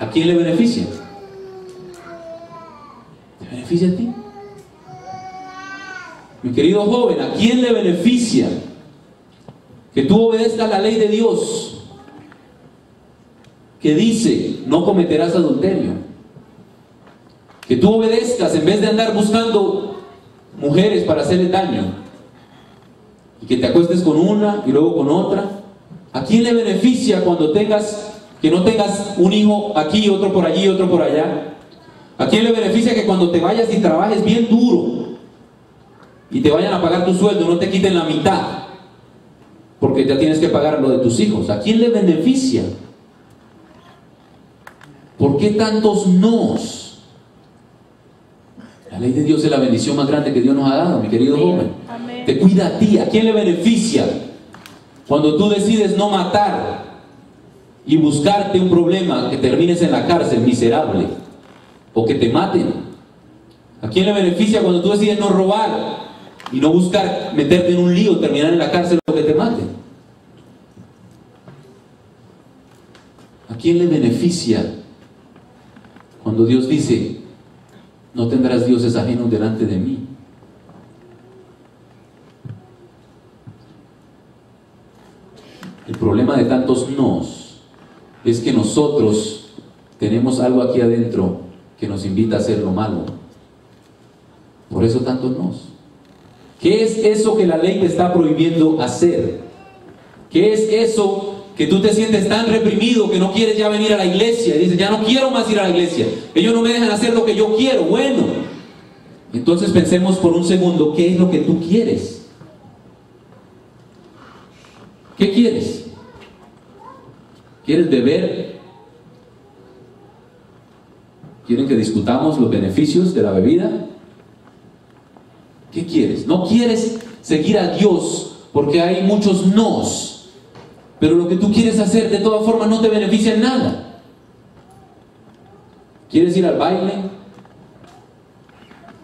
¿A quién le beneficia? ¿Te beneficia a ti? Mi querido joven, ¿a quién le beneficia que tú obedezcas la ley de Dios que dice no cometerás adulterio? Que tú obedezcas en vez de andar buscando mujeres para hacerle daño y que te acuestes con una y luego con otra. ¿A quién le beneficia cuando que no tengas un hijo aquí, otro por allí, otro por allá? ¿A quién le beneficia que cuando te vayas y trabajes bien duro y te vayan a pagar tu sueldo, no te quiten la mitad porque ya tienes que pagar lo de tus hijos? ¿A quién le beneficia? ¿Por qué tantos nos? La ley de Dios es la bendición más grande que Dios nos ha dado, mi querido joven. Amén. Te cuida a ti. ¿A quién le beneficia cuando tú decides no matar y buscarte un problema que termines en la cárcel miserable o que te maten? ¿A quién le beneficia cuando tú decides no robar y no buscar meterte en un lío, terminar en la cárcel o que te maten? ¿A quién le beneficia cuando Dios dice no tendrás dioses ajenos delante de mí? El problema de tantos nos es que nosotros tenemos algo aquí adentro que nos invita a hacer lo malo. Por eso tantos nos. ¿Qué es eso que la ley te está prohibiendo hacer? ¿Qué es eso que tú te sientes tan reprimido que no quieres ya venir a la iglesia? Y dices, ya no quiero más ir a la iglesia. Ellos no me dejan hacer lo que yo quiero. Bueno, entonces pensemos por un segundo, ¿qué es lo que tú quieres? ¿Qué quieres? ¿Quieres beber? ¿Quieren que discutamos los beneficios de la bebida? ¿Qué quieres? No quieres seguir a Dios porque hay muchos nos, pero lo que tú quieres hacer de todas formas no te beneficia en nada. ¿Quieres ir al baile?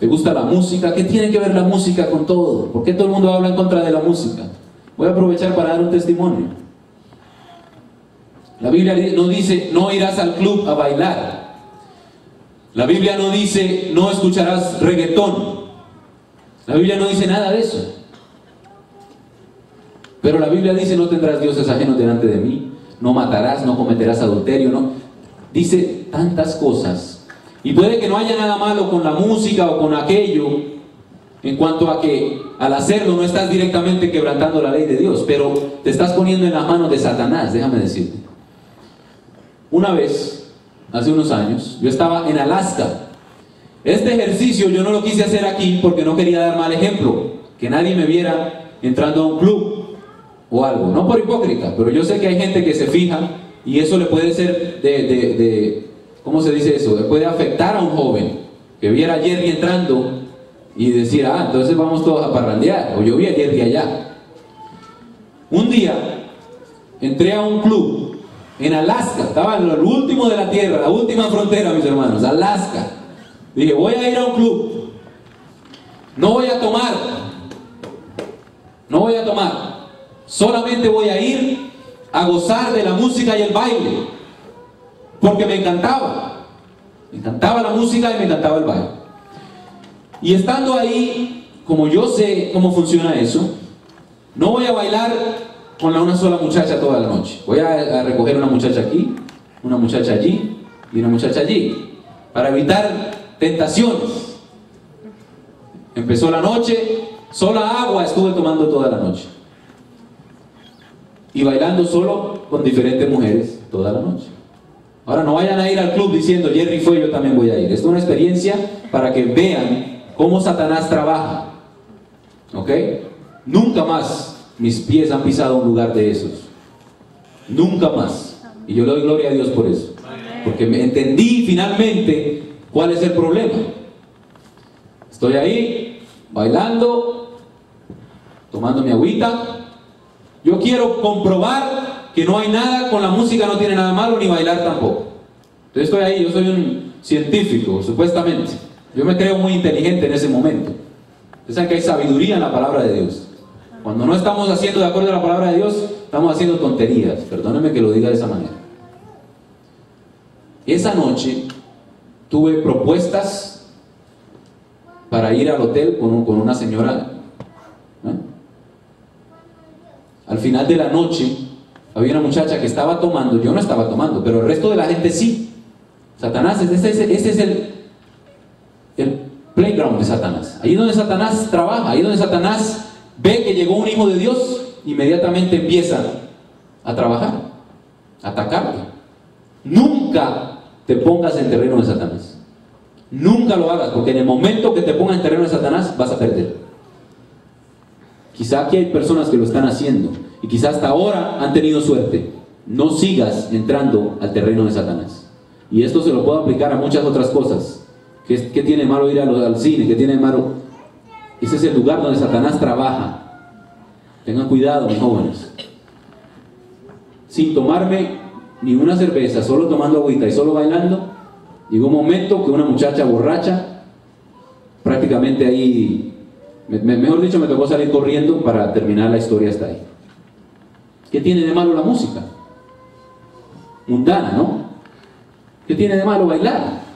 ¿Te gusta la música? ¿Qué tiene que ver la música con todo? ¿Por qué todo el mundo habla en contra de la música? Voy a aprovechar para dar un testimonio. La Biblia no dice no irás al club a bailar. La Biblia no dice no escucharás reggaetón. La Biblia no dice nada de eso. Pero la Biblia dice no tendrás dioses ajenos delante de mí, no matarás, no cometerás adulterio, no. Dice tantas cosas. Y puede que no haya nada malo con la música o con aquello, en cuanto a que al hacerlo no estás directamente quebrantando la ley de Dios, pero te estás poniendo en las manos de Satanás, déjame decirte. Una vez, hace unos años, yo estaba en Alaska. Este ejercicio yo no lo quise hacer aquí porque no quería dar mal ejemplo, que nadie me viera entrando a un club o algo, no por hipócrita, pero yo sé que hay gente que se fija y eso le puede ser ¿cómo se dice eso? Puede afectar a un joven que viera a Jerry entrando y decir, entonces vamos todos a parrandear, o yo vi a Jerry allá. Un día entré a un club en Alaska, estaba en lo último de la tierra, la última frontera, mis hermanos, Alaska. Dije, voy a ir a un club, no voy a tomar, solamente voy a ir a gozar de la música y el baile, porque me encantaba la música y me encantaba el baile. Y estando ahí, como yo sé cómo funciona eso, no voy a bailar con una sola muchacha toda la noche. Voy a recoger una muchacha aquí, una muchacha allí y una muchacha allí, para evitar tentaciones. Empezó la noche, sola agua estuve tomando toda la noche. Y bailando solo con diferentes mujeres toda la noche. Ahora no vayan a ir al club diciendo, Jerry fue, yo también voy a ir. Esto es una experiencia para que vean cómo Satanás trabaja. ¿Ok? Nunca más mis pies han pisado un lugar de esos. Nunca más. Y yo le doy gloria a Dios por eso. Porque me entendí finalmente cuál es el problema. Estoy ahí, bailando, tomando mi agüita. Yo quiero comprobar que no hay nada con la música, no tiene nada malo, ni bailar tampoco. Entonces estoy ahí, yo soy un científico, supuestamente. Yo me creo muy inteligente en ese momento. Ustedes saben que hay sabiduría en la palabra de Dios. Cuando no estamos haciendo de acuerdo a la palabra de Dios, estamos haciendo tonterías. Perdónenme que lo diga de esa manera. Esa noche tuve propuestas para ir al hotel con una señora. Al final de la noche había una muchacha que estaba tomando. Yo no estaba tomando, pero el resto de la gente sí. Satanás, este es el playground de Satanás. Ahí donde Satanás trabaja, ahí donde Satanás ve que llegó un hijo de Dios, inmediatamente empieza a trabajar, a atacarte. Nunca te pongas en terreno de Satanás. Nunca lo hagas, porque en el momento que te pongas en terreno de Satanás vas a perder. Quizá aquí hay personas que lo están haciendo y quizá hasta ahora han tenido suerte. No sigas entrando al terreno de Satanás. Y esto se lo puedo aplicar a muchas otras cosas. ¿Qué tiene de malo ir al cine? ¿Qué tiene de malo? Ese es el lugar donde Satanás trabaja. Tengan cuidado, mis jóvenes. Sin tomarme ni una cerveza, solo tomando agüita y solo bailando, llegó un momento que una muchacha borracha, prácticamente ahí, mejor dicho, me tocó salir corriendo para terminar la historia hasta ahí. ¿Qué tiene de malo la música? Mundana, ¿no? ¿Qué tiene de malo bailar?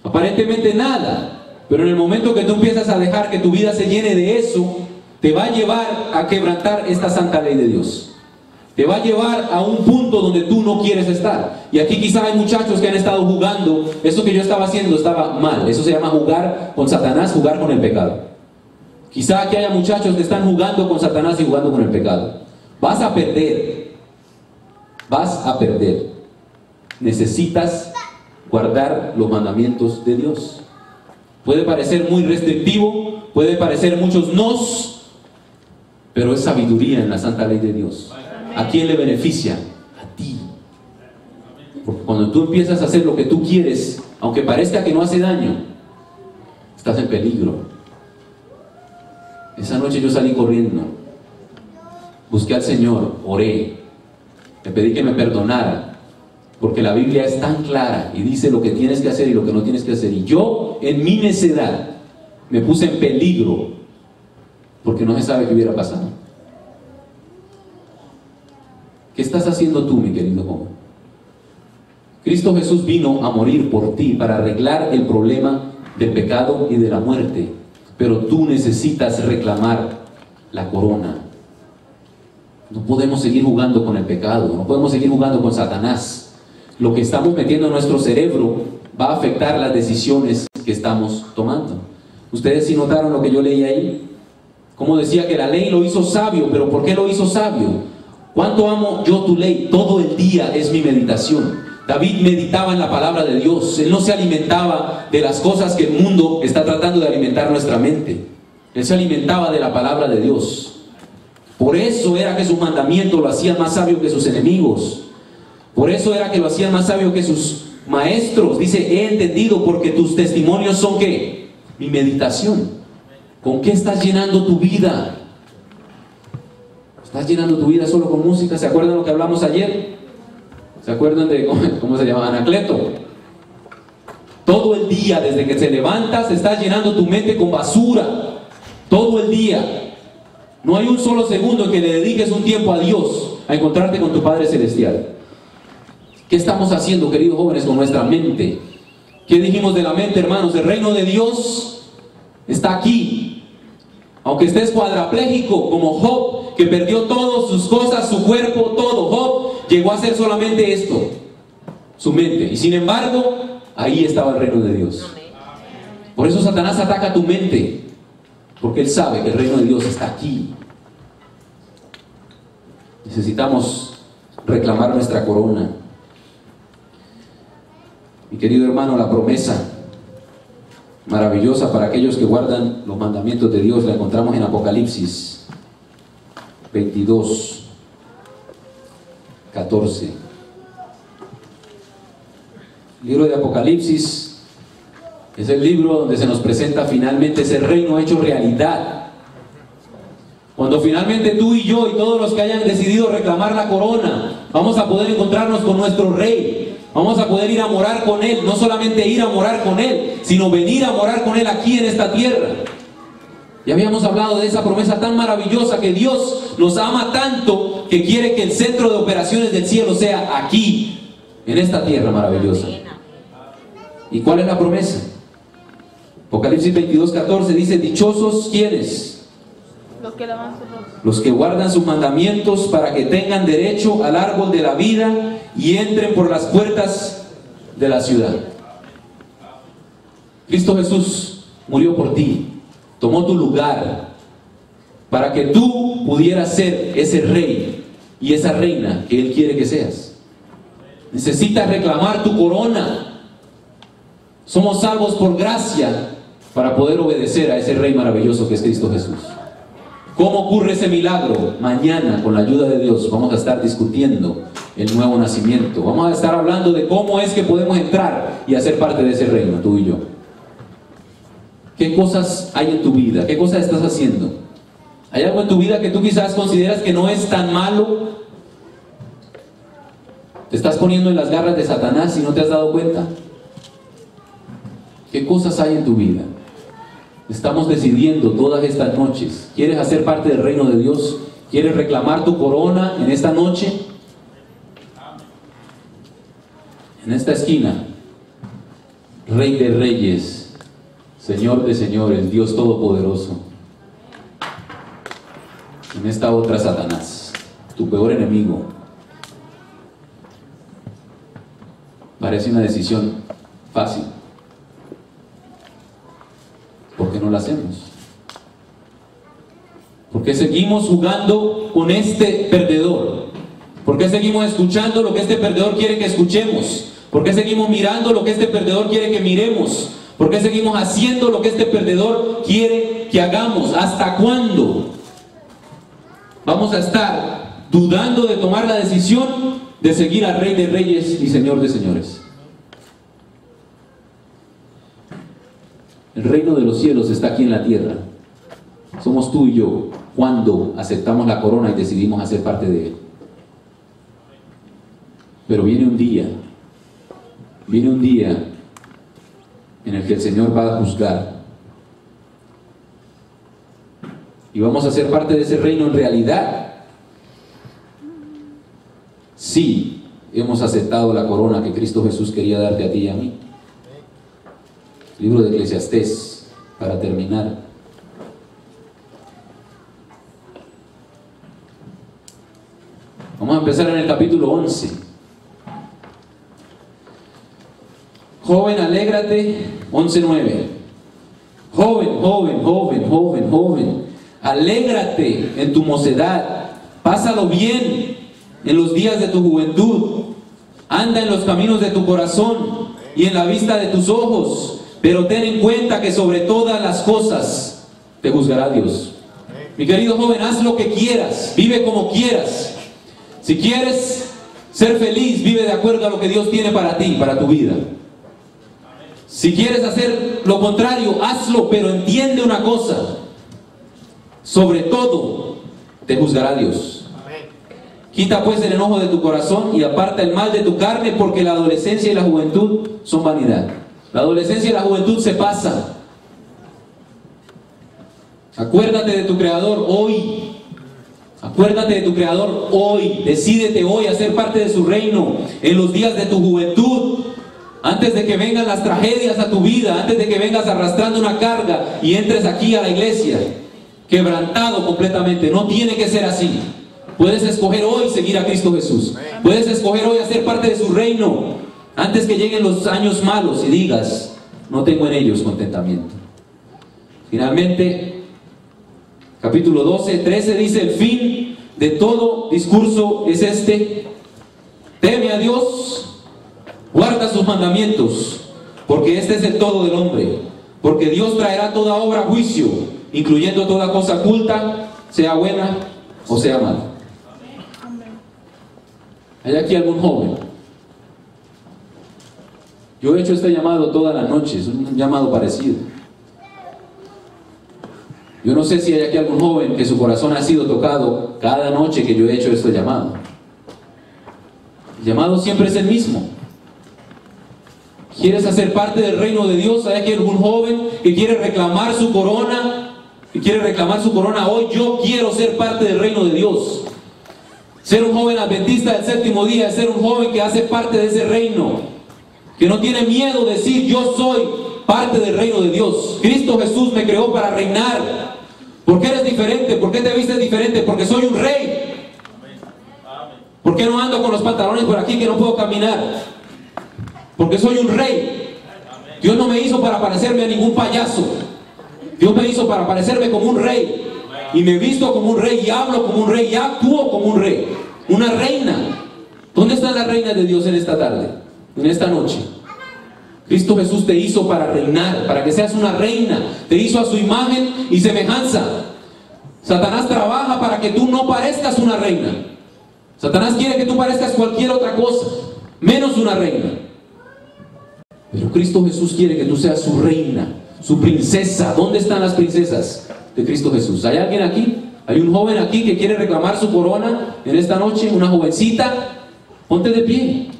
Aparentemente nada, pero en el momento que tú empiezas a dejar que tu vida se llene de eso, te va a llevar a quebrantar esta santa ley de Dios. Te va a llevar a un punto donde tú no quieres estar. Y aquí quizás hay muchachos que han estado jugando. Eso que yo estaba haciendo estaba mal. Eso se llama jugar con Satanás, jugar con el pecado. Quizás aquí haya muchachos que están jugando con Satanás y jugando con el pecado. Vas a perder. Vas a perder. Necesitas guardar los mandamientos de Dios. Puede parecer muy restrictivo, puede parecer muchos nos, pero es sabiduría en la santa ley de Dios. ¿A quién le beneficia? A ti. Porque cuando tú empiezas a hacer lo que tú quieres, aunque parezca que no hace daño, estás en peligro. Esa noche yo salí corriendo, busqué al Señor, oré, le pedí que me perdonara, porque la Biblia es tan clara y dice lo que tienes que hacer y lo que no tienes que hacer. Y yo, en mi necedad, me puse en peligro, porque no se sabe qué hubiera pasado. ¿Qué estás haciendo tú, mi querido joven? Cristo Jesús vino a morir por ti para arreglar el problema del pecado y de la muerte, pero tú necesitas reclamar la corona. No podemos seguir jugando con el pecado, no podemos seguir jugando con Satanás. Lo que estamos metiendo en nuestro cerebro va a afectar las decisiones que estamos tomando. ¿Ustedes sí notaron lo que yo leí ahí? Como decía que la ley lo hizo sabio, pero ¿por qué lo hizo sabio? ¿Cuánto amo yo tu ley? Todo el día es mi meditación. David meditaba en la palabra de Dios. Él no se alimentaba de las cosas que el mundo está tratando de alimentar nuestra mente. Él se alimentaba de la palabra de Dios. Por eso era que sus mandamientos lo hacían más sabio que sus enemigos. Por eso era que lo hacían más sabio que sus maestros, dice, he entendido porque tus testimonios son ¿qué? Mi meditación. ¿Con qué estás llenando tu vida? ¿Estás llenando tu vida solo con música? ¿Se acuerdan de lo que hablamos ayer? ¿Se acuerdan de cómo se llama? Anacleto. Todo el día, desde que te levantas, estás llenando tu mente con basura. Todo el día. No hay un solo segundo en que le dediques un tiempo a Dios, a encontrarte con tu Padre Celestial. ¿Qué estamos haciendo, queridos jóvenes, con nuestra mente? ¿Qué dijimos de la mente, hermanos? El reino de Dios está aquí. Aunque estés cuadrapléjico, como Job, que perdió todas sus cosas, su cuerpo, todo. Job llegó a ser solamente esto, su mente. Y sin embargo, ahí estaba el reino de Dios. Por eso Satanás ataca tu mente, porque él sabe que el reino de Dios está aquí. Necesitamos reclamar nuestra corona. Mi querido hermano, la promesa maravillosa para aquellos que guardan los mandamientos de Dios la encontramos en Apocalipsis 22, 14. El libro de Apocalipsis es el libro donde se nos presenta finalmente ese reino hecho realidad. Cuando finalmente tú y yo y todos los que hayan decidido reclamar la corona, vamos a poder encontrarnos con nuestro Rey. Vamos a poder ir a morar con Él. No solamente ir a morar con Él, sino venir a morar con Él aquí en esta tierra. Ya habíamos hablado de esa promesa tan maravillosa, que Dios nos ama tanto que quiere que el centro de operaciones del cielo sea aquí, en esta tierra maravillosa. ¿Y cuál es la promesa? Apocalipsis 22, 14 dice: dichosos, ¿quiénes? Los que guardan sus mandamientos, para que tengan derecho al árbol de la vida y entren por las puertas de la ciudad. Cristo Jesús murió por ti, tomó tu lugar, para que tú pudieras ser ese rey y esa reina que Él quiere que seas. Necesitas reclamar tu corona. Somos salvos por gracia para poder obedecer a ese Rey maravilloso que es Cristo Jesús. ¿Cómo ocurre ese milagro? Mañana, con la ayuda de Dios, vamos a estar discutiendo el nuevo nacimiento. Vamos a estar hablando de cómo es que podemos entrar y hacer parte de ese reino, tú y yo. ¿Qué cosas hay en tu vida? ¿Qué cosas estás haciendo? ¿Hay algo en tu vida que tú quizás consideras que no es tan malo? ¿Te estás poniendo en las garras de Satanás y no te has dado cuenta? ¿Qué cosas hay en tu vida? Estamos decidiendo todas estas noches. ¿Quieres hacer parte del reino de Dios? ¿Quieres reclamar tu corona en esta noche? En esta esquina, Rey de Reyes, Señor de Señores, Dios Todopoderoso. En esta otra, Satanás, tu peor enemigo. Parece una decisión fácil. ¿Por qué no la hacemos? ¿Por qué seguimos jugando con este perdedor? ¿Por qué seguimos escuchando lo que este perdedor quiere que escuchemos? ¿Por qué seguimos mirando lo que este perdedor quiere que miremos? ¿Por qué seguimos haciendo lo que este perdedor quiere que hagamos? ¿Hasta cuándo vamos a estar dudando de tomar la decisión de seguir al Rey de Reyes y Señor de Señores? El reino de los cielos está aquí en la tierra. Somos tú y yo cuando aceptamos la corona y decidimos hacer parte de él. Pero viene un día en el que el Señor va a juzgar. Y vamos a ser parte de ese reino en realidad. Sí, hemos aceptado la corona que Cristo Jesús quería darte a ti y a mí. Libro de Eclesiastés, para terminar. Vamos a empezar en el capítulo 11. Joven, alégrate, 11:9. Joven, alégrate en tu mocedad, pásalo bien en los días de tu juventud, anda en los caminos de tu corazón y en la vista de tus ojos. Pero ten en cuenta que sobre todas las cosas te juzgará Dios. Si quieres ser feliz, vive de acuerdo a lo que Dios tiene para ti, para tu vida. Si quieres hacer lo contrario, hazlo, pero entiende una cosa: sobre todo te juzgará Dios. Quita pues el enojo de tu corazón y aparta el mal de tu carne, porque la adolescencia y la juventud son vanidad. La adolescencia y la juventud se pasan. Acuérdate de tu Creador hoy. Acuérdate de tu Creador hoy. Decídete hoy a ser parte de su reino en los días de tu juventud, antes de que vengan las tragedias a tu vida, antes de que vengas arrastrando una carga y entres aquí a la iglesia quebrantado completamente. No tiene que ser así. Puedes escoger hoy seguir a Cristo Jesús. Puedes escoger hoy hacer parte de su reino antes que lleguen los años malos y digas: no tengo en ellos contentamiento. Finalmente, capítulo 12, 13 dice: el fin de todo discurso es este: teme a Dios, guarda sus mandamientos, porque este es el todo del hombre. Porque Dios traerá toda obra a juicio, incluyendo toda cosa oculta, sea buena o sea mala. ¿Hay aquí algún joven? Yo he hecho este llamado toda la noche, es un llamado parecido. Yo no sé si hay aquí algún joven que su corazón ha sido tocado cada noche que yo he hecho este llamado. El llamado siempre es el mismo. ¿Quieres hacer parte del reino de Dios? ¿Hay aquí algún joven que quiere reclamar su corona? Que quiere reclamar su corona hoy. Yo quiero ser parte del reino de Dios. Ser un joven adventista del séptimo día es ser un joven que hace parte de ese reino, que no tiene miedo de decir: yo soy parte del reino de Dios. Cristo Jesús me creó para reinar. ¿Por qué eres diferente? ¿Por qué te vistes diferente? Porque soy un rey. ¿Por qué no ando con los pantalones por aquí que no puedo caminar? Porque soy un rey. Dios no me hizo para parecerme a ningún payaso. Dios me hizo para parecerme como un rey. Y me visto como un rey, y hablo como un rey, y actúo como un rey. Una reina. ¿Dónde están las reinas de Dios en esta tarde? En esta noche. Cristo Jesús te hizo para reinar, para que seas una reina. Te hizo a su imagen y semejanza. Satanás trabaja para que tú no parezcas una reina. Satanás quiere que tú parezcas cualquier otra cosa, menos una reina. Pero Cristo Jesús quiere que tú seas su reina, su princesa. ¿Dónde están las princesas de Cristo Jesús? ¿Hay alguien aquí? ¿Hay un joven aquí que quiere reclamar su corona en esta noche? ¿Una jovencita? Ponte de pie.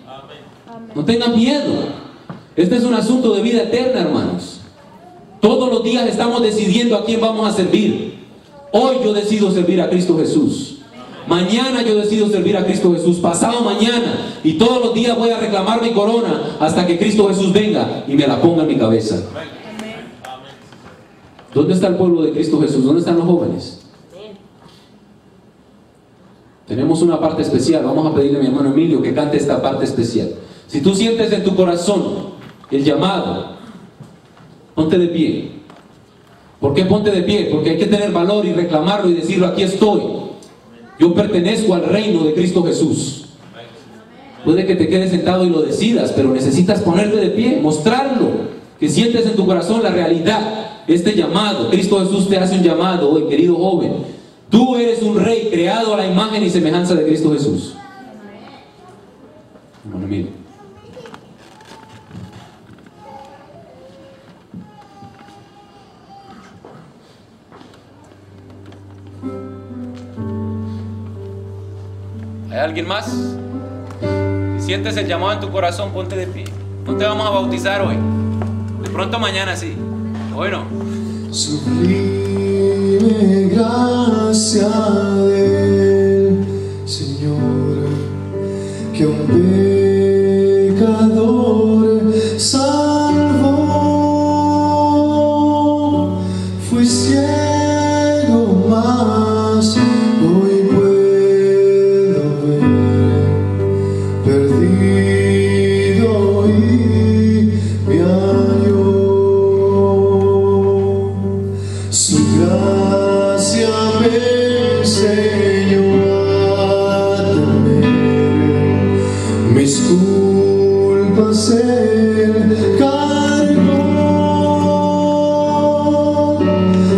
No tengan miedo. Este es un asunto de vida eterna, hermanos. Todos los días estamos decidiendo a quién vamos a servir. Hoy yo decido servir a Cristo Jesús. Mañana yo decido servir a Cristo Jesús. Pasado mañana. Y todos los días voy a reclamar mi corona hasta que Cristo Jesús venga y me la ponga en mi cabeza. ¿Dónde está el pueblo de Cristo Jesús? ¿Dónde están los jóvenes? Tenemos una parte especial. Vamos a pedirle a mi hermano Emilio que cante esta parte especial. Si tú sientes en tu corazón el llamado, ponte de pie. ¿Por qué ponte de pie? Porque hay que tener valor y reclamarlo y decirlo: aquí estoy. Yo pertenezco al reino de Cristo Jesús. Puede que te quedes sentado y lo decidas, pero necesitas ponerte de pie, mostrarlo, que sientes en tu corazón la realidad, este llamado. Cristo Jesús te hace un llamado hoy, querido joven. Tú eres un rey creado a la imagen y semejanza de Cristo Jesús. Hermano, mire. ¿Hay alguien más? Si sientes el llamado en tu corazón, ponte de pie. No te vamos a bautizar hoy. De pronto mañana sí. Hoy no. Sublime gracia del Señor, que un pecador salvó. Fui ciego, mas hoy puedo ver, perdido y me halló. Su gracia me enseñó a temer, mis culpas Él cargó.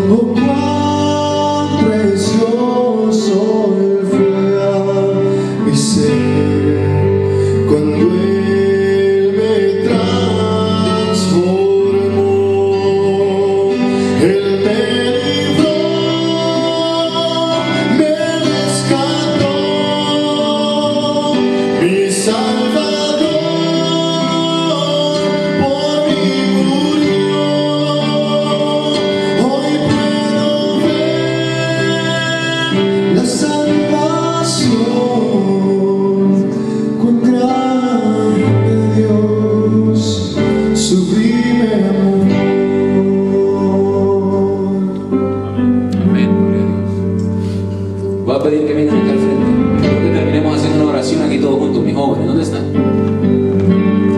Oh, cuán precioso Él fue a mi ser. la salvación, cuán grande Dios, sublime amor. Amén, gloria a Dios. Voy a pedir que vengan acá al frente. Quiero que terminemos haciendo una oración aquí todos juntos, mis jóvenes. ¿Dónde están?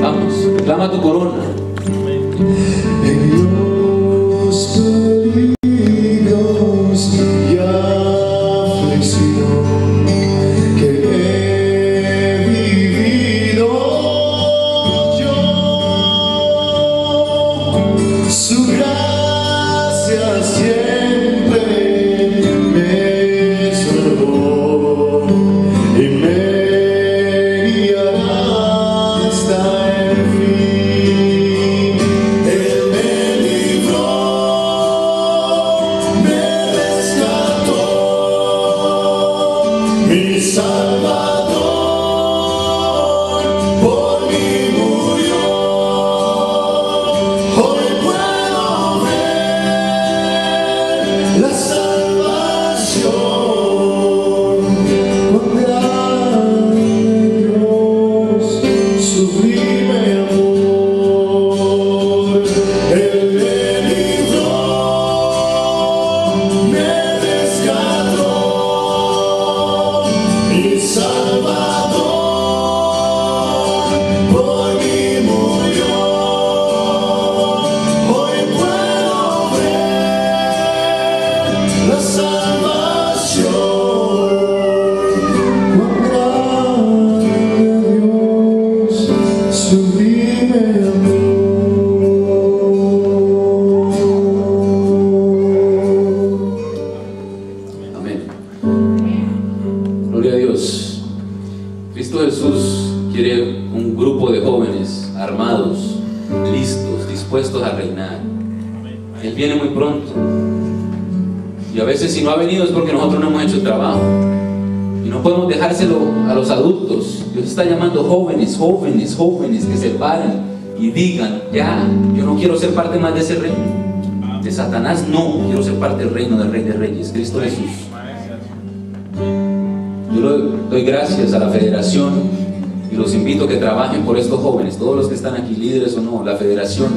Vamos, reclama tu corona. En los peligros y aflicción que he vivido yo, su gracia siempre me salvó y me guiará hasta el fin. Él me libró, me rescató, mi Salvador por mí murió. Hoy puedo ver la salvación, cuán grande Dios, sublime amor. Él me libró, me rescató, mi Salvador por mí murió. Hoy puedo ver la salvación, cuán grande Dios, sublime amor. Amén. Gloria a Dios. Cristo Jesús quiere un grupo de jóvenes armados, listos, dispuestos a reinar. Él viene muy pronto. Y a veces si no ha venido es porque nosotros no hemos hecho el trabajo. Y no podemos dejárselo a los adultos. Dios está llamando jóvenes, jóvenes, jóvenes que se paren y digan, ya, yo no quiero ser parte más de ese reino. De Satanás no, quiero ser parte del reino del Rey de Reyes, Cristo Jesús. Yo doy gracias a la federación y los invito a que trabajen por estos jóvenes, todos los que están aquí, líderes o no. La federación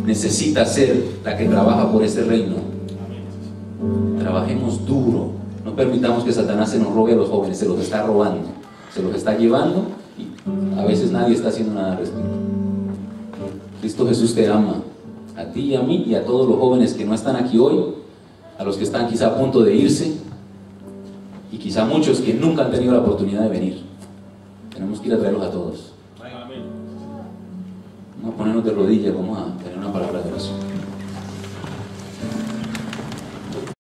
necesita ser la que trabaja por este reino. Trabajemos duro, no permitamos que Satanás se nos robe a los jóvenes, se los está robando, se los está llevando y a veces nadie está haciendo nada al respecto. Cristo Jesús te ama, a ti y a mí y a todos los jóvenes que no están aquí hoy, a los que están quizá a punto de irse y quizá muchos que nunca han tenido la oportunidad de venir. Tenemos que ir a traerlos a todos. Vamos a ponernos de rodillas, vamos a tener una palabra de oración.